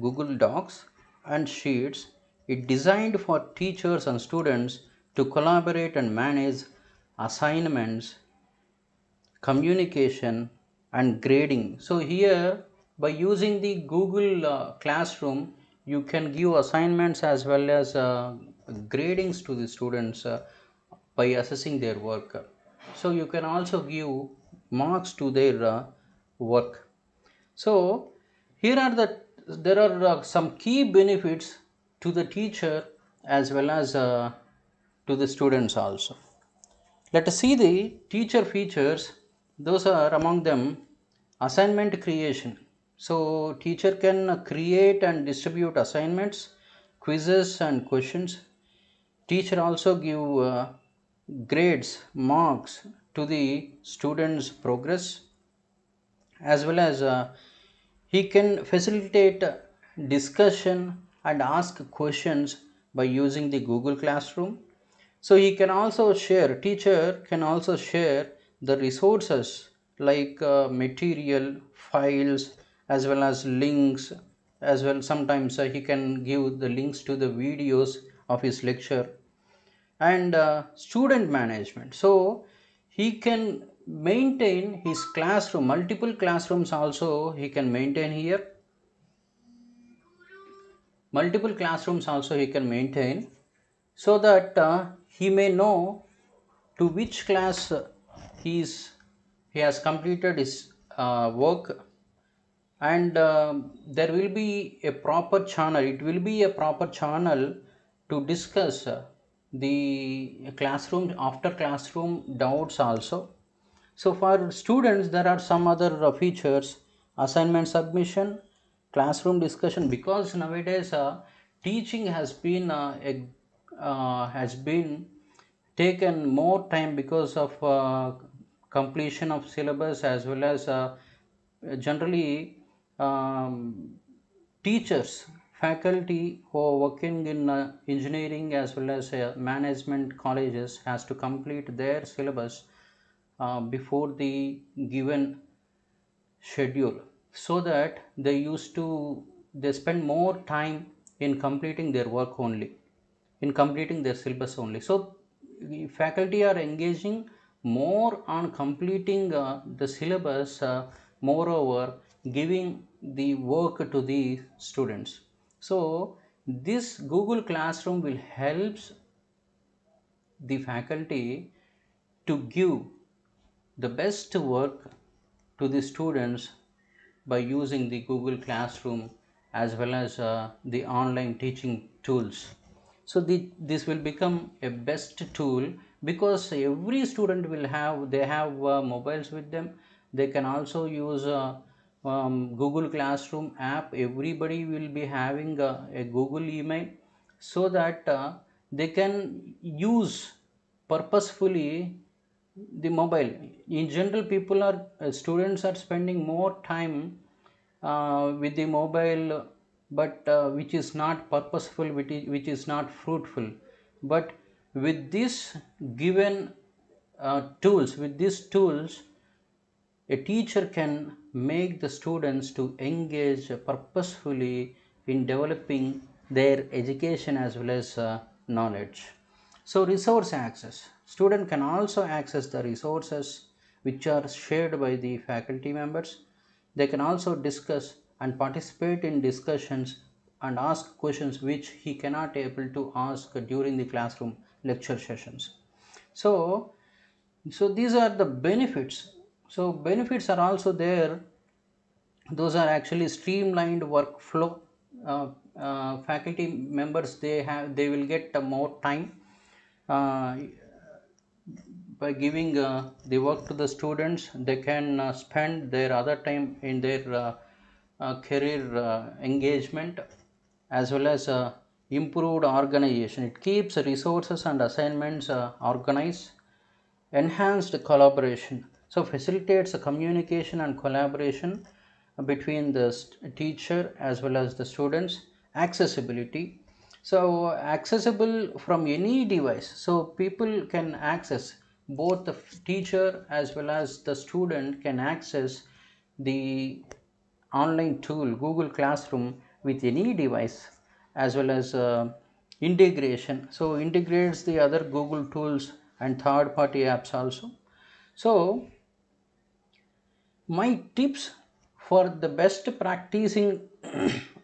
Google Docs, and Sheets. It designed for teachers and students to collaborate and manage assignments, communication, and grading. So here, by using the Google Classroom, you can give assignments as well as gradings to the students by assessing their work. So you can also give marks to their work. So here are the there are some key benefits to the teacher as well as to the students also. Let us see the teacher features. Those are among them assignment creation. So teacher can create and distribute assignments, quizzes and questions. Teacher also give grades, marks to the students' progress, as well as he can facilitate discussion and ask questions by using the Google Classroom. So he can also share, teacher can also share the resources like material, files, as well as links, as well sometimes he can give the links to the videos of his lecture. And student management, so he can maintain his classroom, multiple classrooms also he can maintain here, multiple classrooms also he can maintain, so that he may know to which class he has completed his work. And there will be a proper channel, it will be a proper channel to discuss the classroom, after classroom doubts also. So for students there are some other features: assignment submission, classroom discussion, because nowadays teaching has been taken more time because of completion of syllabus, as well as generally teachers, faculty who are working in engineering as well as management colleges has to complete their syllabus before the given schedule, so that they spend more time in completing their work only, in completing their syllabus only. So the faculty are engaging more on completing the syllabus, moreover giving the work to the students. So this Google Classroom will helps the faculty to give the best work to the students by using the Google Classroom as well as the online teaching tools. So this will become a best tool, because every student will have, they have mobiles with them. They can also use Google Classroom app. Everybody will be having a Google email, so that they can use purposefully the mobile. In general, people are students are spending more time with the mobile, but which is not purposeful, which is not fruitful. But with this given tools, with these tools, a teacher can make the students to engage purposefully in developing their education as well as knowledge. So resource access, student can also access the resources which are shared by the faculty members. They can also discuss and participate in discussions and ask questions which he cannot able to ask during the classroom lecture sessions. So these are the benefits. So benefits are also there. Those are actually streamlined workflow. Faculty members, they will get more time uh, by giving the work to the students. They can spend their other time in their career engagement, as well as improved organization. It keeps resources and assignments organized. Enhanced collaboration, so facilitates the communication and collaboration between the teacher as well as the students. Accessibility, so accessible from any device, so people can access, both the teacher as well as the student can access the online tool Google Classroom with any device, as well as integration, so integrates the other Google tools and third party apps also. So my tips for the best practicing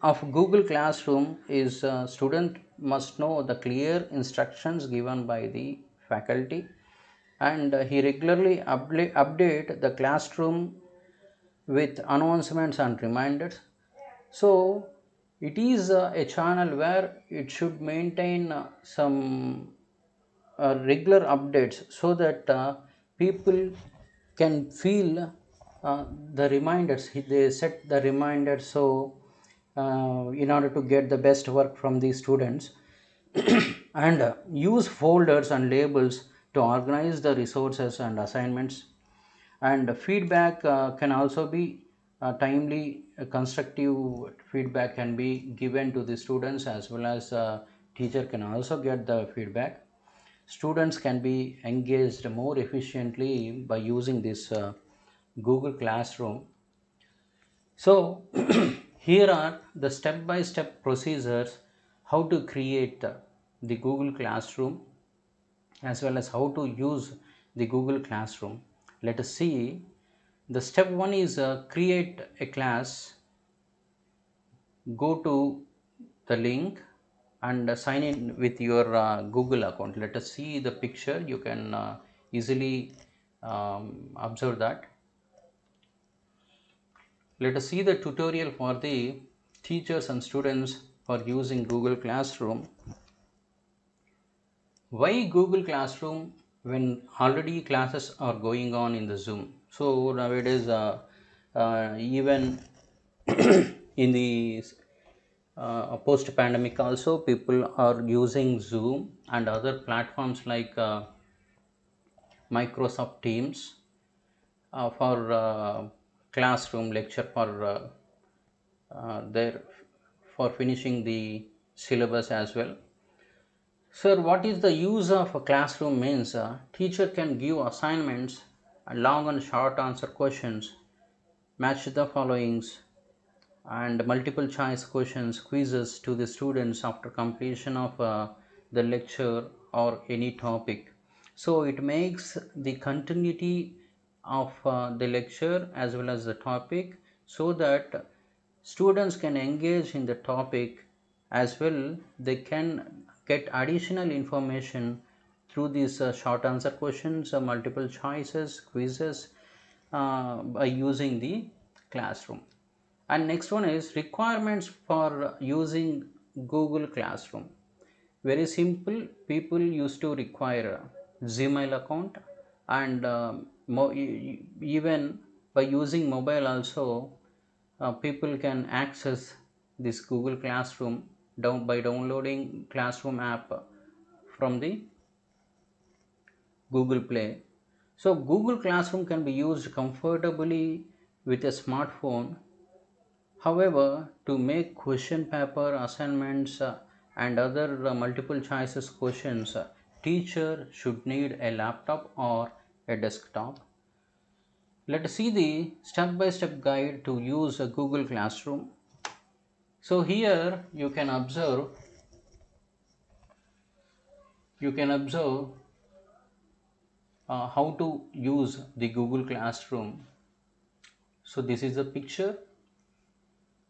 of Google Classroom is student must know the clear instructions given by the faculty, and he regularly update the classroom with announcements and reminders. So it is a channel where it should maintain some regular updates so that people can feel the reminders. They set the reminders, so in order to get the best work from the students and use folders and labels to organize the resources and assignments. And feedback can also be timely. Constructive feedback can be given to the students, as well as teacher can also get the feedback. Students can be engaged more efficiently by using this Google Classroom. So here are the step by step procedures how to create the Google Classroom, as well as how to use the Google Classroom. Let us see. The step 1 is create a class. Go to the link and sign in with your Google account. Let us see the picture. You can easily observe that. Let us see the tutorial for the teachers and students for using Google Classroom. Why Google Classroom when already classes are going on in the Zoom? So nowadays, even in the post pandemic, also people are using Zoom and other platforms like Microsoft Teams for classroom lecture for their for finishing the syllabus as well. Sir, what is the use of a classroom means teacher can give assignments, long and short answer questions, match the followings, and multiple choice questions, quizzes to the students after completion of the lecture or any topic. So it makes the continuity of the lecture as well as the topic, so that students can engage in the topic, as well they can get additional information through these short answer questions, multiple choices, quizzes, by using the classroom. And next one is requirements for using Google Classroom. Very simple. People used to require a Gmail account, and even by using mobile also, people can access this Google Classroom by downloading Classroom app from the Google Play. So Google Classroom can be used comfortably with a smartphone. However, to make question paper assignments and other multiple choices questions, teacher should need a laptop or a desktop. Let us see the step-by-step guide to use a Google Classroom. So here you can observe how to use the Google Classroom. So this is a picture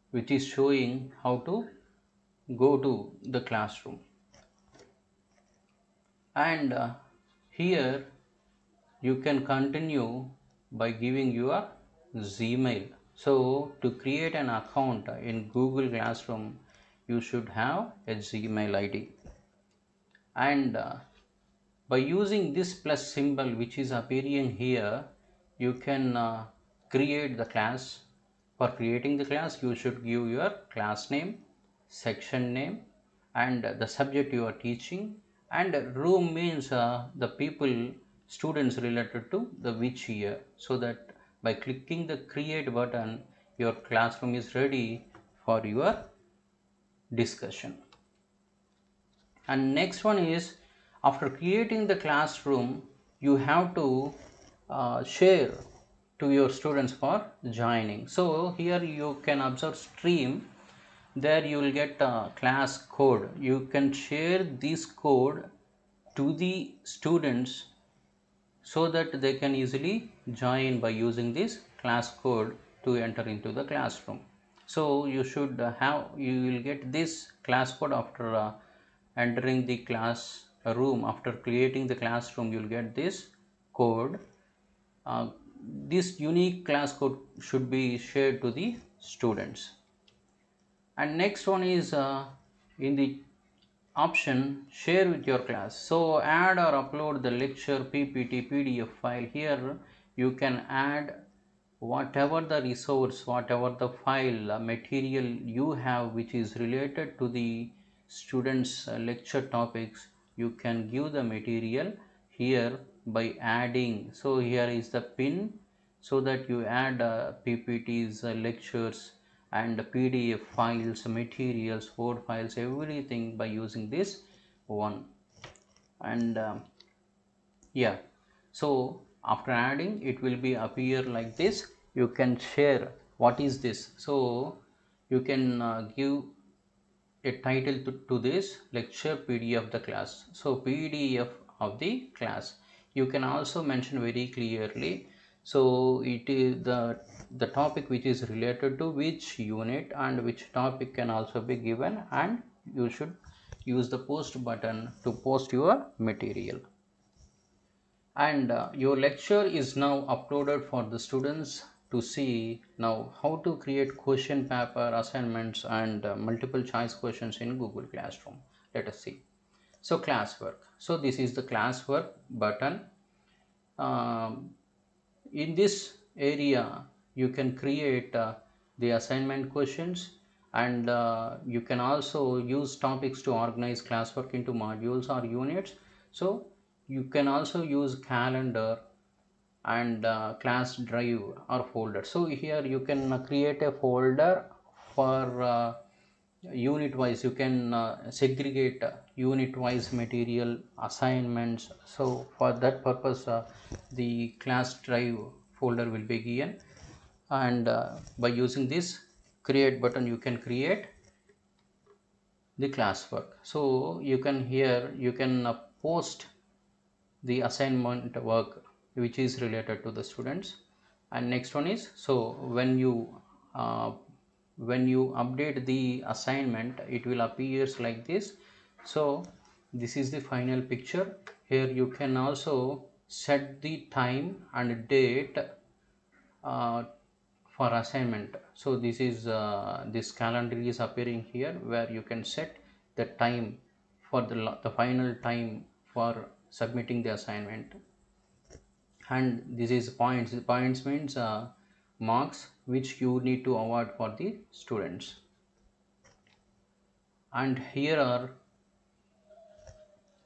which is showing how to go to the classroom. And here you can continue by giving your Gmail. So to create an account in Google Classroom, you should have a Gmail ID. And by using this plus symbol which is appearing here, you can create the class. For creating the class, you should give your class name, section name, and the subject you are teaching. And room means the people, students related to the which year, so that by clicking the create button, your classroom is ready for your discussion. And next one is, after creating the classroom, you have to share to your students for joining. So here you can observe stream. There you will get a class code. You can share this code to the students so that they can easily join by using this class code to enter into the classroom. So you will get this class code after entering the class room. After creating the classroom, you'll get this code. uh, this unique class code should be shared to the students. And next one is in the option share with your class. So add or upload the lecture PPT PDF file. Here you can add whatever the resource, whatever the file material you have which is related to the students lecture topics. You can give the material here by adding. So here is the pin, so that you add PPTs, lectures and PDF files, materials, Word files, everything by using this one. And yeah, so after adding, it will be appear like this. You can share what is this. So you can give a title to this lecture PDF of the class. So PDF of the class, you can also mention very clearly. So it is the topic which is related to which unit and which topic can also be given, and you should use the post button to post your material. And your lecture is now uploaded for the students to see. Now how to create question paper assignments and multiple choice questions in Google Classroom. Let us see. So classwork, so this is the classwork button. um, in this area you can create the assignment questions, and you can also use topics to organize classwork into modules or units. So you can also use calendar and class drive or folder. So here you can create a folder for unit wise. You can segregate unit wise material assignments. So for that purpose the class drive folder will be given, and by using this create button you can create the classwork. So you can here you can post the assignment work which is related to the students. And next one is, so uh, when you update the assignment, it will appears like this. So this is the final picture. Here you can also set the time and date uh, for assignment. So this is this calendar is appearing here, where you can set the time for the final time for submitting the assignment. And this is points. Points means marks which you need to award for the students. And here are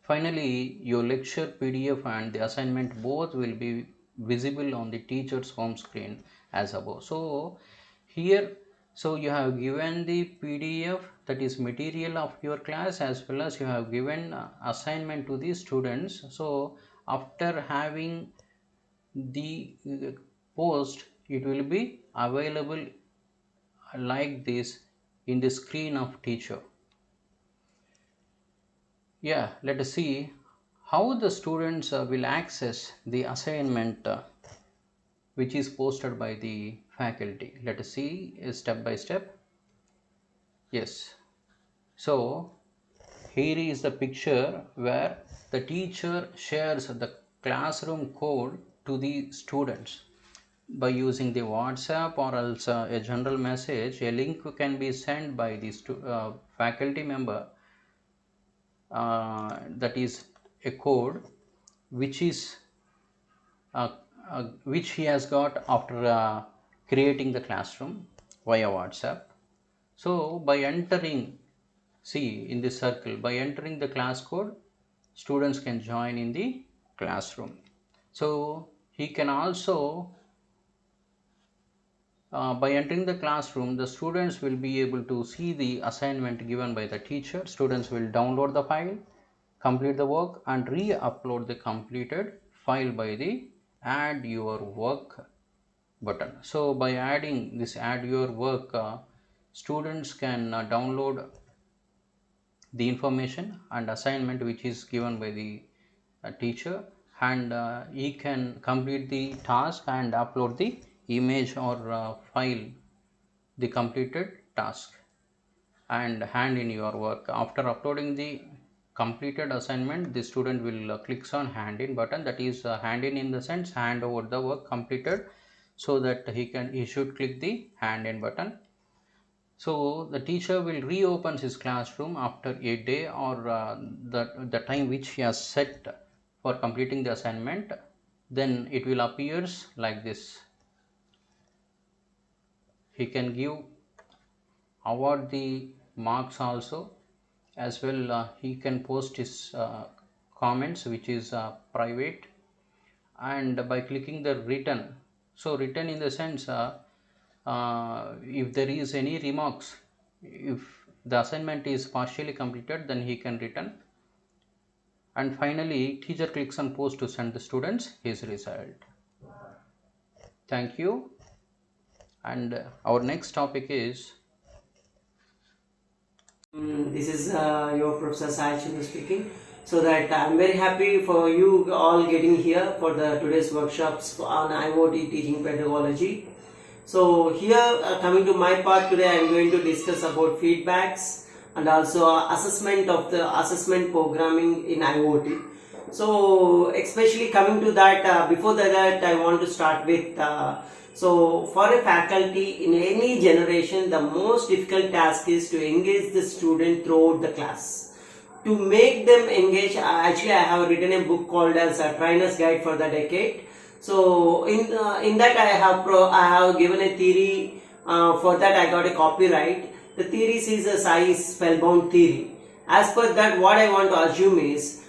finally your lecture PDF and the assignment both will be visible on the teacher's home screen as above. So here, so you have given the PDF, that is material of your class, as well as you have given assignment to the students. So after having the post, it will be available like this in the screen of teacher. Yeah, let us see how the students will access the assignment which is posted by the faculty. Let us see step by step. Yes, so here is the picture where the teacher shares the classroom code to the students by using the WhatsApp or else a general message. A link can be sent by the faculty member, that is a code which is uh, which he has got after creating the classroom via WhatsApp. So by entering, see in this circle, by entering the class code, students can join in the classroom. So he can also by entering the classroom, the students will be able to see the assignment given by the teacher. Students will download the file, complete the work and re-upload the completed file by the add your work button. So by adding this add your work, students can download the information and assignment which is given by the teacher, and he can complete the task and upload the image or file the completed task and hand in your work. After uploading the completed assignment, the student will clicks on hand in button, that is hand in the sense hand over the work completed, so that he should click the hand in button. So the teacher will reopen his classroom after a day or the time which he has set for completing the assignment. Then it will appears like this. He can give award the marks also, as well he can post his comments which is private, and by clicking the return, so return in the sense if there is any remarks, if the assignment is partially completed, then he can return. And finally teacher clicks on post to send the students his result. Thank you. And our next topic is This is your Professor Sai Chindu speaking. So that I'm very happy for you all getting here for the today's workshops on IoT teaching pedagogy. So here coming to my part today, I'm going to discuss about feedbacks and also assessment of the assessment programming in IoT. So especially coming to that, before that I want to start with so for a faculty in any generation, the most difficult task is to engage the student throughout the class. To make them engage, actually I have written a book called as a Trainer's Guide for the Decade. So in that I have given a theory. For that I got a copyright. The theory is a size spellbound theory. As per that, what I want to assume is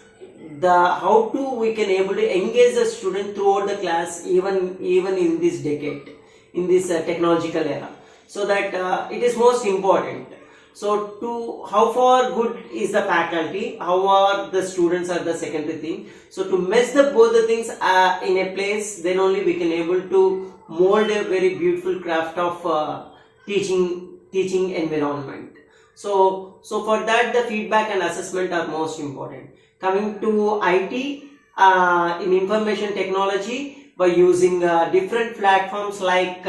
the how to we can able to engage the student throughout the class, even in this decade, in this technological era, so that it is most important. So to how far good is the faculty, how are the students are the secondary thing. So to mesh the both the things in a place, then only we can able to mold a very beautiful craft of teaching environment. So for that, the feedback and assessment are most important. Coming to IT, in information technology, by using different platforms like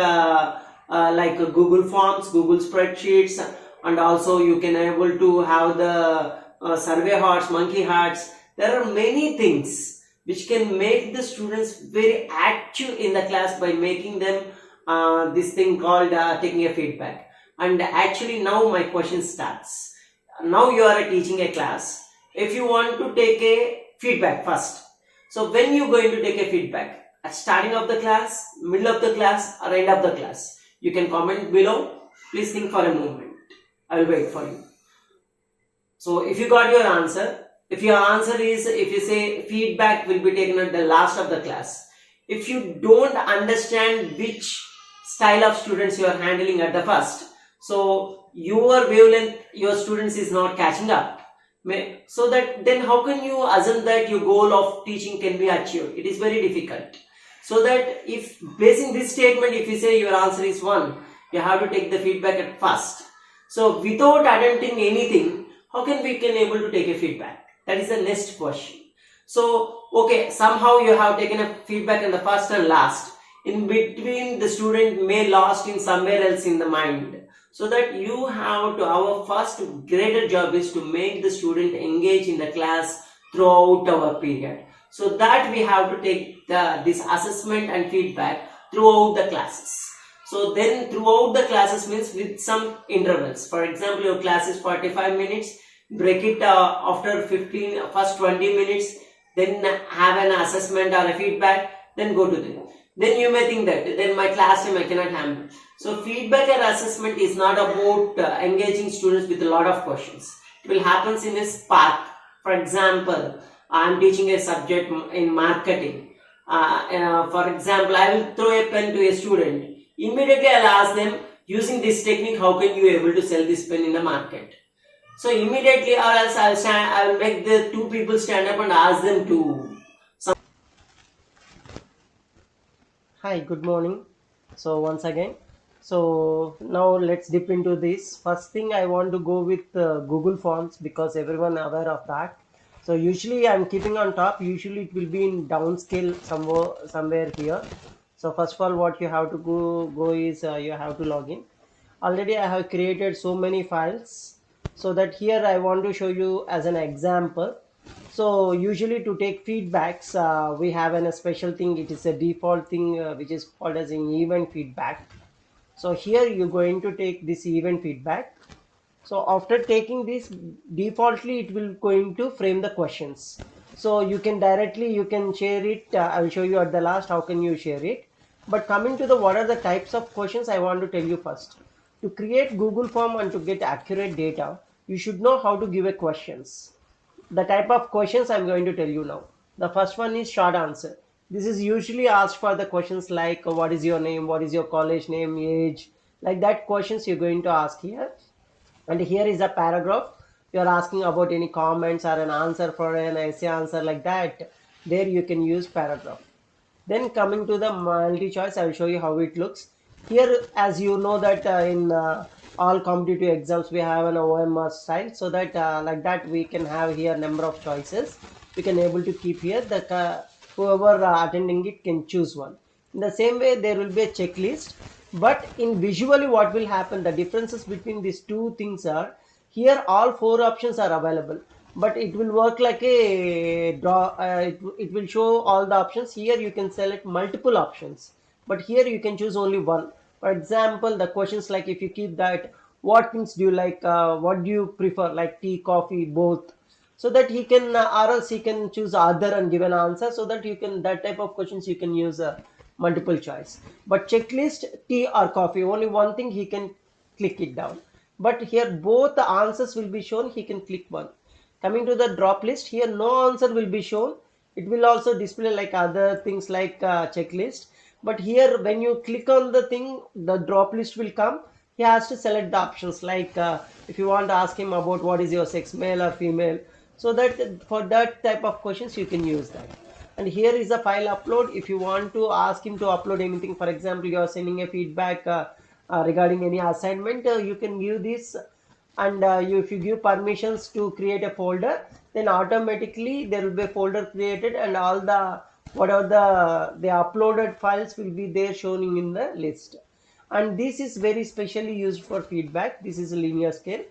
Google Forms, Google Spreadsheets, and also you can able to have the survey hearts, monkey hearts. There are many things which can make the students very active in the class by making them this thing called taking a feedback. And actually now my question starts. Now you are teaching a class. If you want to take a feedback first, so when you going to take a feedback, at starting of the class, middle of the class, or end of the class, you can comment below. Please think for a moment. I will wait for you. So if you got your answer, if your answer is, if you say feedback will be taken at the last of the class, if you don't understand which style of students you are handling at the first, so your wavelength, your students is not catching up. So that then how can you assume that your goal of teaching can be achieved? It is very difficult. So that if basing this statement, if you say your answer is 1, you have to take the feedback at first. So without attempting anything, how can we able to take a feedback? That is the next question. So okay, somehow you have taken a feedback in the first and last. In between, the student may lost in somewhere else in the mind. So that you have to, our first greater job is to make the student engage in the class throughout our period. So that we have to take this assessment and feedback throughout the classes. So then throughout the classes means with some intervals. For example, your class is 45 minutes, break it after first 20 minutes, then have an assessment or a feedback, then go to them. Then you may think that then my class time I cannot handle. So feedback and assessment is not about engaging students with a lot of questions. It will happen in a spark. For example, I am teaching a subject in marketing. For example, I will throw a pen to a student. Immediately I will ask them, using this technique, how can you able to sell this pen in the market? So immediately, or else I will make the two people stand up and ask them to. Hi, good morning. So once again, so now let's dip into this. First thing I want to go with Google Forms, because everyone aware of that. So usually I'm keeping on top. Usually it will be in downscale somewhere here. So first of all, what you have to go is you have to log in. Already I have created so many files, so that here I want to show you as an example. So usually to take feedbacks, we have a special thing. It is a default thing which is called as an event feedback. So here you're going to take this event feedback. So after taking this, defaultly it will going to frame the questions. So you can directly, you can share it. I will show you at the last how can you share it. But coming to the what are the types of questions, I want to tell you first. To create Google form and to get accurate data, you should know how to give a questions. The type of questions I'm going to tell you now. The first one is short answer. This is usually asked for the questions like what is your name, what is your college name, age, like that questions you're going to ask here. And here is a paragraph. You're asking about any comments or an answer for an essay answer like that. There you can use paragraph. Then coming to the multi choice, I will show you how it looks. Here, as you know that in all competitive exams, we have an OMR style, so that like that we can have here number of choices. We can able to keep here the whoever attending it can choose one. In the same way, there will be a checklist, but in visually what will happen, the differences between these two things are here all four options are available, but it will work like a draw. It will show all the options. Here you can select multiple options, but here you can choose only one. For example, the questions like if you keep that, what things do you like, what do you prefer, like tea, coffee, both, so that he can or else he can choose other and give an answer, so that you can, that type of questions you can use multiple choice. But checklist, tea or coffee, only one thing he can click it down. But here both the answers will be shown, he can click one. Coming to the drop list, here no answer will be shown. It will also display like other things like checklist. But here when you click on the thing, the drop list will come. He has to select the options like if you want to ask him about what is your sex, male or female, so that for that type of questions you can use that. And here is a file upload. If you want to ask him to upload anything, for example you are sending a feedback regarding any assignment, you can give this. And if you give permissions to create a folder, then automatically there will be a folder created, and all the whatever the uploaded files will be there showing in the list. And this is very specially used for feedback. This is a linear scale,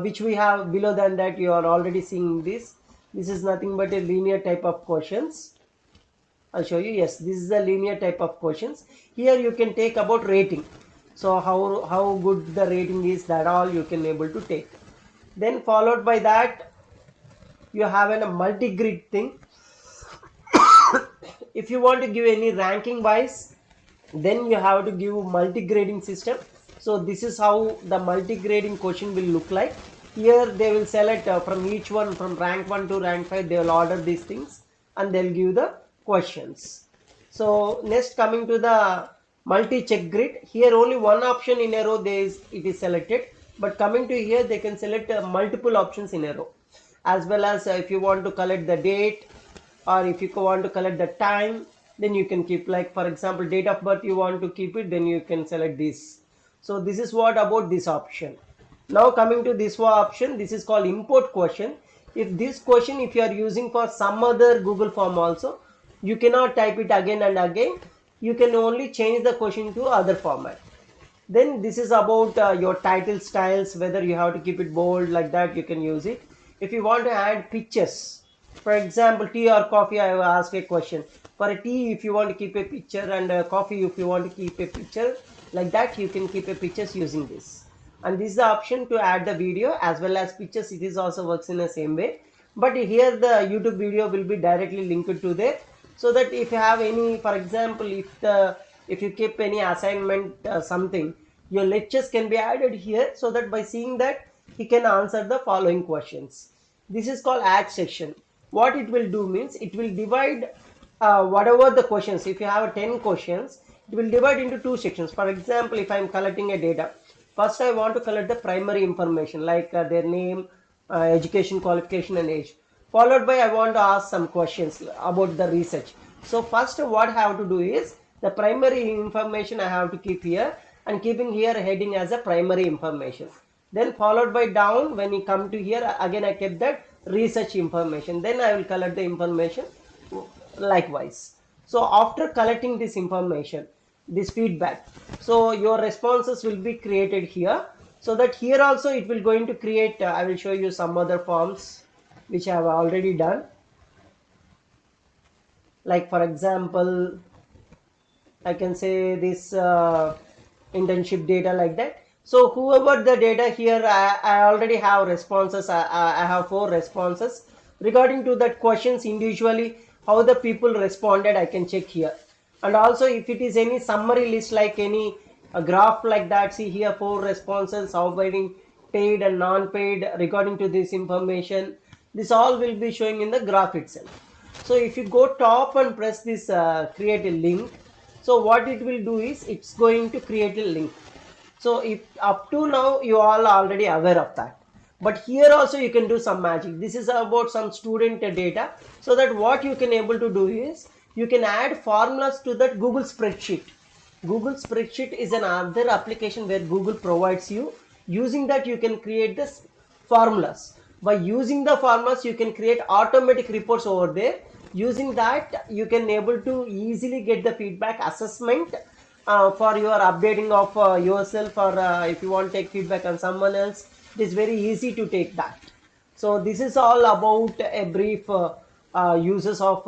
which we have below than that. You are already seeing this. This is nothing but a linear type of questions. I'll show you. Yes, this is a linear type of questions. Here you can take about rating. So how good the rating is, that all you can able to take. Then followed by that, you have a multi-grid thing. If you want to give any ranking wise, then you have to give multi-grading system. So this is how the multi-grading question will look like. Here they will select from each one, from rank 1 to rank 5, they will order these things and they'll give the questions. So next, coming to the multi-check grid, here only one option in a row it is selected, but coming to here they can select multiple options in a row, as well as if you want to collect the date, or if you want to collect the time, then you can keep, like for example date of birth you want to keep it, then you can select this. So this is what about this option. Now coming to this option, this is called import question. If this question, if you are using for some other Google form also, you cannot type it again and again. You can only change the question to other format. Then this is about your title styles, whether you have to keep it bold, like that you can use it. If you want to add pictures, for example tea or coffee, I will ask a question. For a tea, if you want to keep a picture, and coffee, if you want to keep a picture, like that you can keep a pictures using this. And this is the option to add the video as well as pictures. It is also works in the same way, but here the YouTube video will be directly linked to there, so that if you have any, for example if you keep any assignment something, your lectures can be added here, so that by seeing that he can answer the following questions. This is called add section. What it will do means, it will divide whatever the questions. If you have 10 questions, it will divide into two sections. For example, if I am collecting a data, first I want to collect the primary information like their name, education qualification and age. Followed by I want to ask some questions about the research. So first what I have to do is, the primary information I have to keep here, and keeping here heading as a primary information. Then followed by down, when you come to here, again I kept that research information. Then I will collect the information likewise. So after collecting this information, this feedback, so your responses will be created here. So that here also it will going to create, I will show you some other forms which I have already done. Like for example, I can say this internship data like that. So whoever the data here, I already have responses. I have 4 responses regarding to that questions individually, how the people responded I can check here. And also if it is any summary list like any a graph like that, see here 4 responses, how many paid and non-paid regarding to this information, this all will be showing in the graph itself. So if you go top and press this create a link, so what it will do is it's going to create a link. So if up to now you all are already aware of that, but here also you can do some magic. This is about some student data, so that what you can able to do is you can add formulas to that Google spreadsheet. Google spreadsheet is another application where Google provides you. Using that you can create this formulas. By using the formulas you can create automatic reports over there. Using that you can able to easily get the feedback assessment for your updating of yourself, or if you want to take feedback on someone else, it is very easy to take that. So this is all about a brief uses of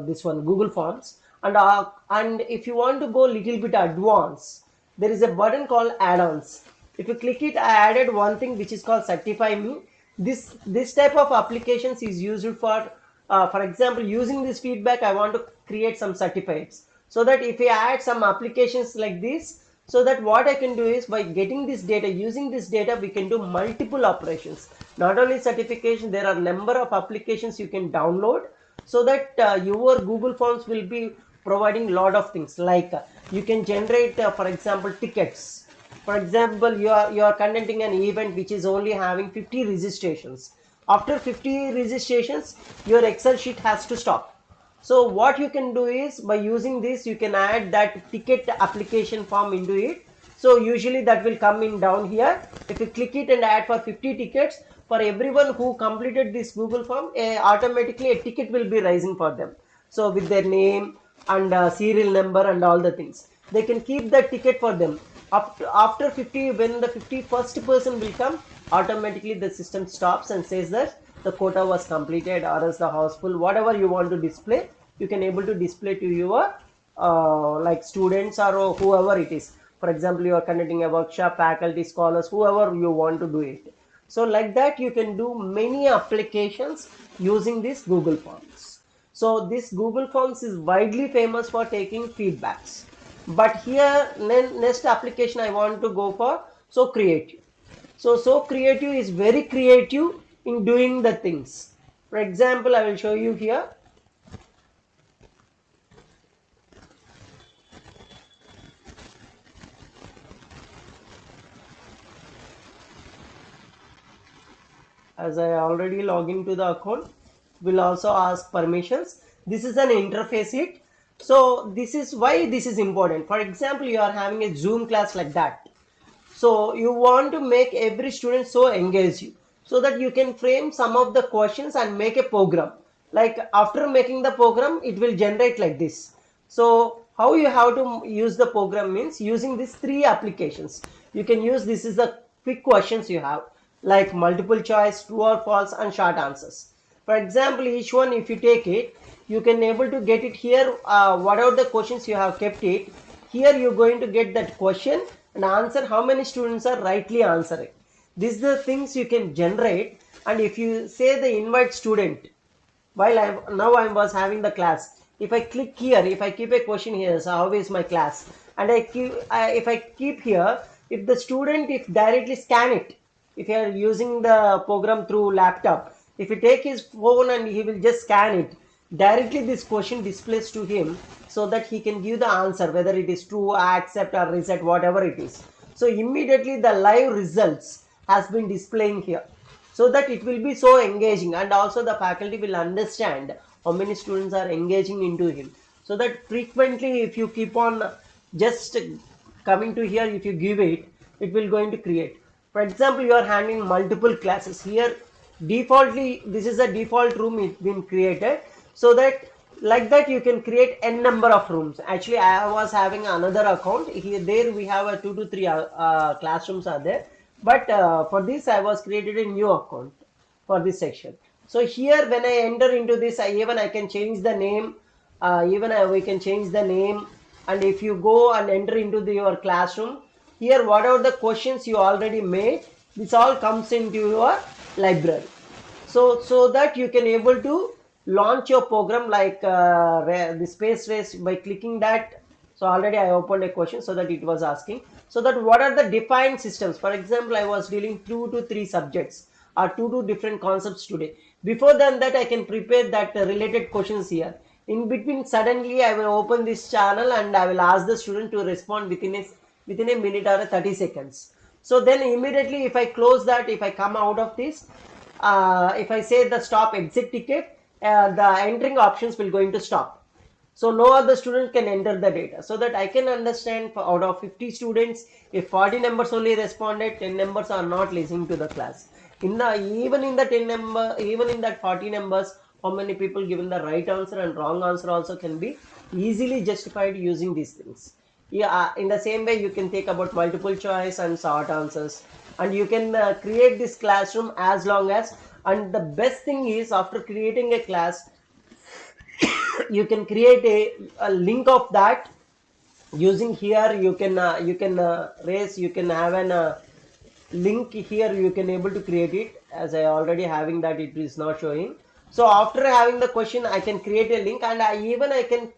this one Google Forms. And if you want to go little bit advanced, there is a button called add-ons. If you click it, I added one thing which is called certify me. This type of applications is used for example, using this feedback I want to create some certificates, so that if I add some applications like this, so that what I can do is by getting this data, using this data we can do multiple operations. Not only certification, there are number of applications you can download, so that your Google Forms will be providing lot of things like you can generate for example tickets. For example, you are conducting an event which is only having 50 registrations. After 50 registrations your Excel sheet has to stop. So what you can do is by using this you can add that ticket application form into it. So usually that will come in down here. If you click it and add for 50 tickets, for everyone who completed this Google form, automatically a ticket will be rising for them. So with their name and serial number and all the things, they can keep that ticket for them. After 50, when the 51st person will come, automatically the system stops and says that the quota was completed, or else the house full, whatever you want to display, you can able to display to your like students or whoever it is. For example, you are conducting a workshop, faculty, scholars, whoever you want to do it. So like that you can do many applications using this Google Forms. So this Google Forms is widely famous for taking feedbacks. But here next application I want to go for So Creative. So Creative is very creative in doing the things. For example, I will show you here. As I already log into the account, will also ask permissions. This is an interface it. So this is why this is important. For example, you are having a Zoom class like that. So you want to make every student so engaged, so that you can frame some of the questions and make a program. Like after making the program, it will generate like this. So how you have to use the program means using these 3 applications. You can use, this is the quick questions you have, like multiple choice, true or false, and short answers. For example, each one if you take it, you can able to get it here. Whatever the questions you have kept it, here you're going to get that question and answer how many students are rightly answering. These are the things you can generate. And if you say the invite student, while I was having the class, if I click here, if I keep a question here, so how is my class, and if I keep here, if the student, if directly scan it, if you are using the program through laptop, if you take his phone and he will just scan it, directly this question displays to him, so that he can give the answer whether it is true, accept, or reset, whatever it is. So immediately the live results has been displaying here, so that it will be so engaging, and also the faculty will understand how many students are engaging into him. So that frequently if you keep on just coming to here, if you give it, it will going to create. For example, you are handling multiple classes here. Defaultly, this is a default room it's been created, so that like that you can create n number of rooms. Actually, I was having another account here. There we have a 2 to 3 classrooms are there, but for this I was created a new account for this section. So here when I enter into this, I can change the name. We can change the name, and if you go and enter into your classroom, here whatever the questions you already made, this all comes into your library. So that you can able to launch your program like the space race by clicking that. So already I opened a question, so that it was asking, so that what are the defined systems. For example, I was dealing 2 to 3 subjects or 2 different concepts today. Before than that, I can prepare that related questions here. In between, suddenly I will open this channel and I will ask the student to respond within a minute or 30 seconds. So then immediately, if I close that, if I come out of this, if I say the stop exit ticket, the entering options will going to stop. So no other student can enter the data, so that I can understand out of 50 students, if 40 numbers only responded, 10 numbers are not listening to the class. Even in the 10 number, even in that 40 numbers, how many people given the right answer and wrong answer also can be easily justified using these things. Yeah, in the same way you can take about multiple choice and short answers, and you can create this classroom as long as. And the best thing is, after creating a class, you can create a link of that using here. You can raise, you can have an link here, you can able to create it. As I already having that, it is not showing. So after having the question, I can create a link, and I can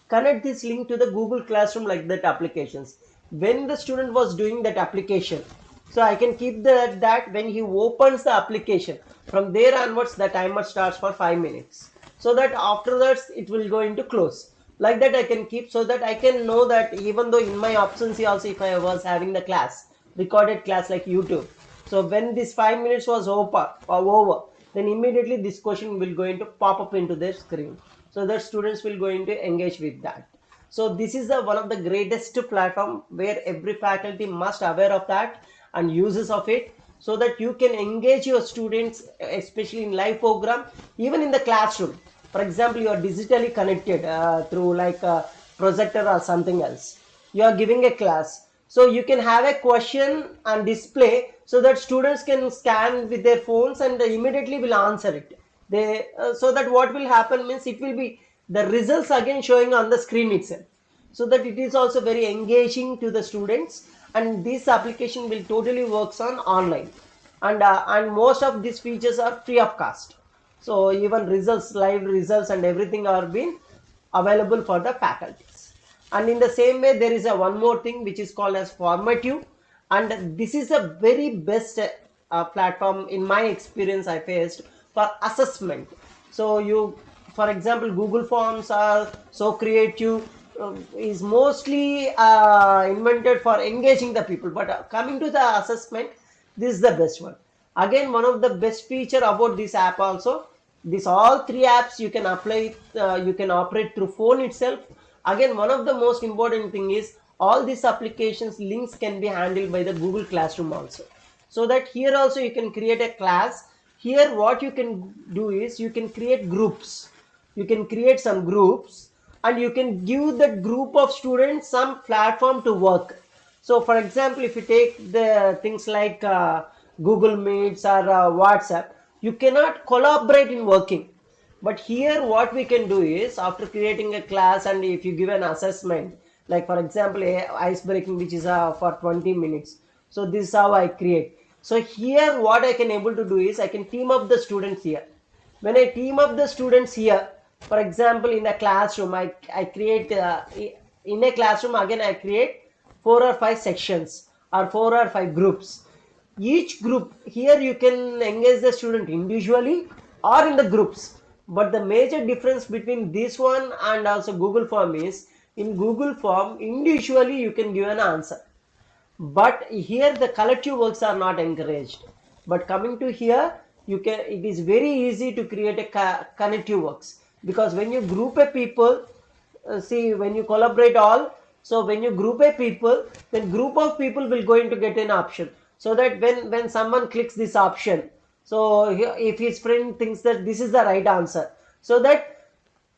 connect this link to the Google Classroom like that applications. When the student was doing that application, so I can keep that when he opens the application, from there onwards the timer starts for 5 minutes, so that after that it will go into close. Like that I can keep, so that I can know that even though in my absence also, if I was having the class, recorded class like YouTube, so when this 5 minutes was over, then immediately this question will going to pop up into their screen, so that students will going to engage with that. So this is the one of the greatest platform where every faculty must aware of that and uses of it, so that you can engage your students, especially in live program, even in the classroom. For example, you are digitally connected through like a projector or something else, you are giving a class, so you can have a question and display, so that students can scan with their phones and immediately will answer it. They so that what will happen means, it will be the results again showing on the screen itself, so that it is also very engaging to the students. And this application will totally works on online, and most of these features are free of cost. So even results, live results and everything are being available for the faculties. And in the same way, there is a one more thing which is called as formative, and this is a very best platform in my experience I faced for assessment. So you, for example, Google Forms are so creative, is mostly invented for engaging the people, but coming to the assessment, this is the best one. Again, one of the best feature about this app also, this all 3 apps you can apply, you can operate through phone itself. Again, one of the most important thing is, all these applications links can be handled by the Google Classroom also, so that here also you can create a class. Here what you can do is, you can create groups, you can create some groups, and you can give that group of students some platform to work. So for example, if you take the things like Google Meets or WhatsApp, you cannot collaborate in working. But here what we can do is, after creating a class, and if you give an assessment, like for example ice breaking, which is for 20 minutes, so this is how I create. So here what I can able to do is, I can team up the students here. When I team up the students here, for example in a classroom, I create in a classroom, again I create 4 or 5 sections or 4 or 5 groups. Each group, here you can engage the student individually or in the groups. But the major difference between this one and also Google Form is, in Google Form individually you can give an answer, but here the collective works are not encouraged. But coming to here, you can, it is very easy to create a connective works, because when you group a people, see, when you collaborate all, so when you group a people, then group of people will going to get an option, so that when someone clicks this option, so if his friend thinks that this is the right answer, so that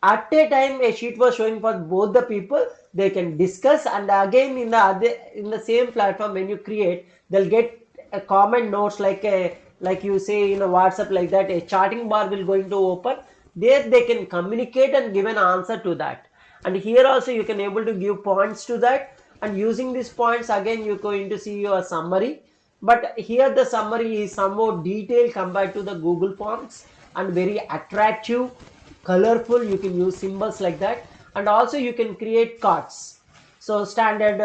at a time a sheet was showing for both the people, they can discuss. And again in the other, in the same platform, when you create, they'll get a comment notes, like a, like you say in a WhatsApp, like that a charting bar will going to open, there they can communicate and give an answer to that. and here also you can able to give points to that, and using these points again you're going to see your summary. But here the summary is somewhat detailed compared to the Google Forms, and very attractive, colorful. You can use symbols like that, and also you can create cards. So standard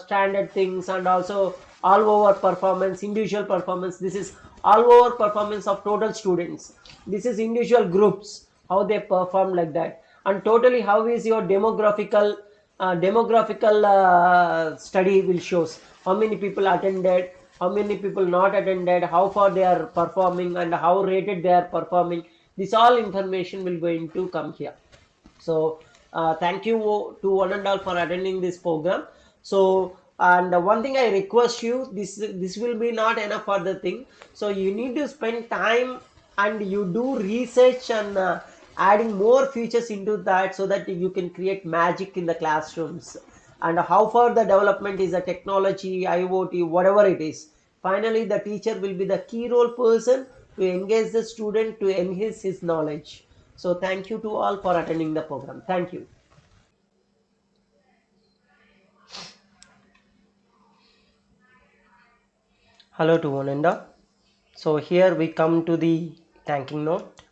standard things, and also all over performance, individual performance. This is all over performance of total students. This is individual groups, how they perform like that, and totally how is your demographical study will shows how many people attended, how many people not attended, how far they are performing, and how rated they are performing. This all information will going to come here. So thank you to one and all for attending this program. So, and one thing I request you, this will be not enough for the thing. So you need to spend time and you do research, and adding more features into that, so that you can create magic in the classrooms. And how far the development is a technology, IoT, whatever it is, finally the teacher will be the key role person to engage the student, to enhance his knowledge. So thank you to all for attending the program. Thank you. Hello to one and all. So here we come to the thanking note.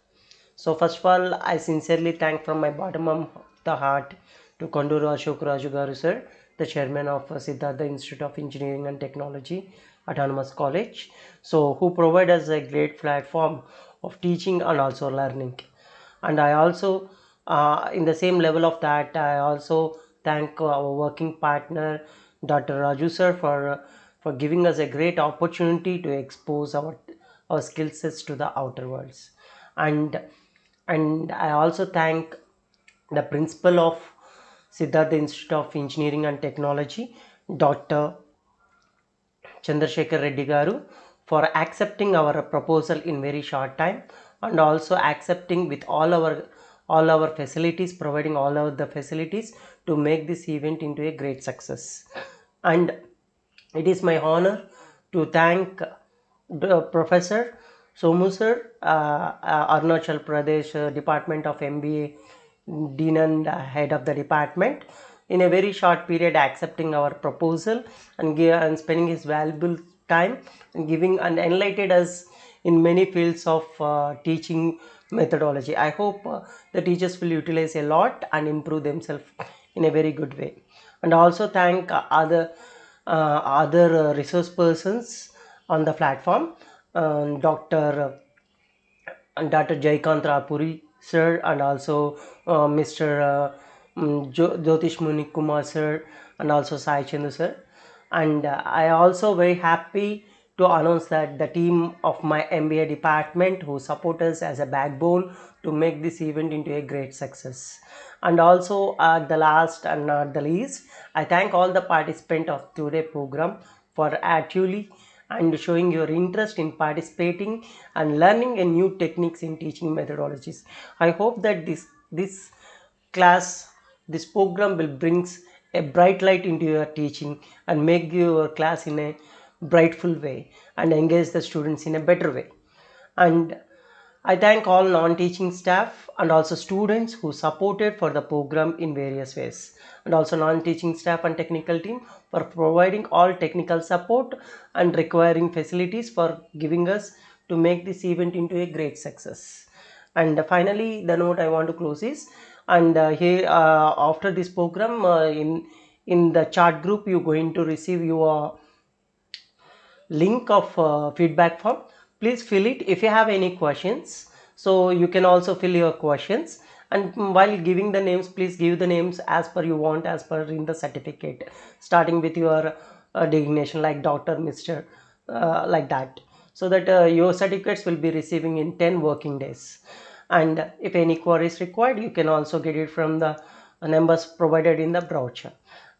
So first of all, I sincerely thank from my bottom of the heart to Konduru Ashok Raju Garu sir, the chairman of Siddhartha Institute of Engineering and Technology, Autonomous College. So who provide us a great platform of teaching and also learning. And I also, in the same level of that, I also thank our working partner, Dr. Raju sir, for giving us a great opportunity to expose our skill sets to the outer worlds. And I also thank the principal of Siddhartha Institute of Engineering and Technology, Dr. Chandrasekhar Reddy Garu, for accepting our proposal in very short time, and also accepting with all our facilities, providing all of the facilities to make this event into a great success. And it is my honor to thank the Professor Somu sir, Arunachal Pradesh Department of MBA Dean and head of the department, in a very short period accepting our proposal, and spending his valuable time and giving and enlightened us in many fields of teaching methodology. I hope the teachers will utilize a lot and improve themselves in a very good way. And also thank other resource persons on the platform, Dr. Jaikant Rapuri sir, and also Mr. Jyotish Muni Kumar sir, and also Sai Chandu sir. And I also very happy to announce that the team of my MBA department who support us as a backbone to make this event into a great success. And also at the last and not the least, I thank all the participants of today's program for actively and showing your interest in participating and learning a new techniques in teaching methodologies. I hope that this class, this program will brings a bright light into your teaching and make your class in a brightful way and engage the students in a better way. And I thank all non-teaching staff and also students who supported for the program in various ways, and also non-teaching staff and technical team for providing all technical support and requiring facilities for giving us to make this event into a great success. And finally, the note I want to close is, and here after this program, in the chat group you're going to receive your link of feedback form. Please fill it if you have any questions. So you can also fill your questions, and while giving the names, please give the names as per you want, as per in the certificate, starting with your designation like Dr. Mr. Like that, so that your certificates will be receiving in 10 working days. And if any queries required, you can also get it from the numbers provided in the brochure.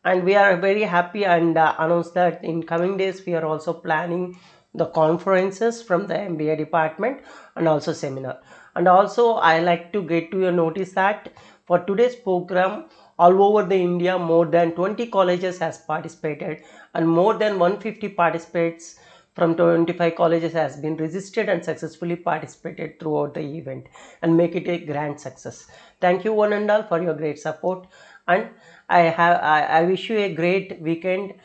And we are very happy and announce that in coming days we are also planning the conferences from the MBA department and also seminar. And also I like to get to your notice that for today's program, all over the India, more than 20 colleges has participated, and more than 150 participants from 25 colleges has been registered and successfully participated throughout the event and make it a grand success. Thank you one and all for your great support, and I wish you a great weekend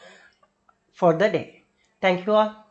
for the day. Thank you all.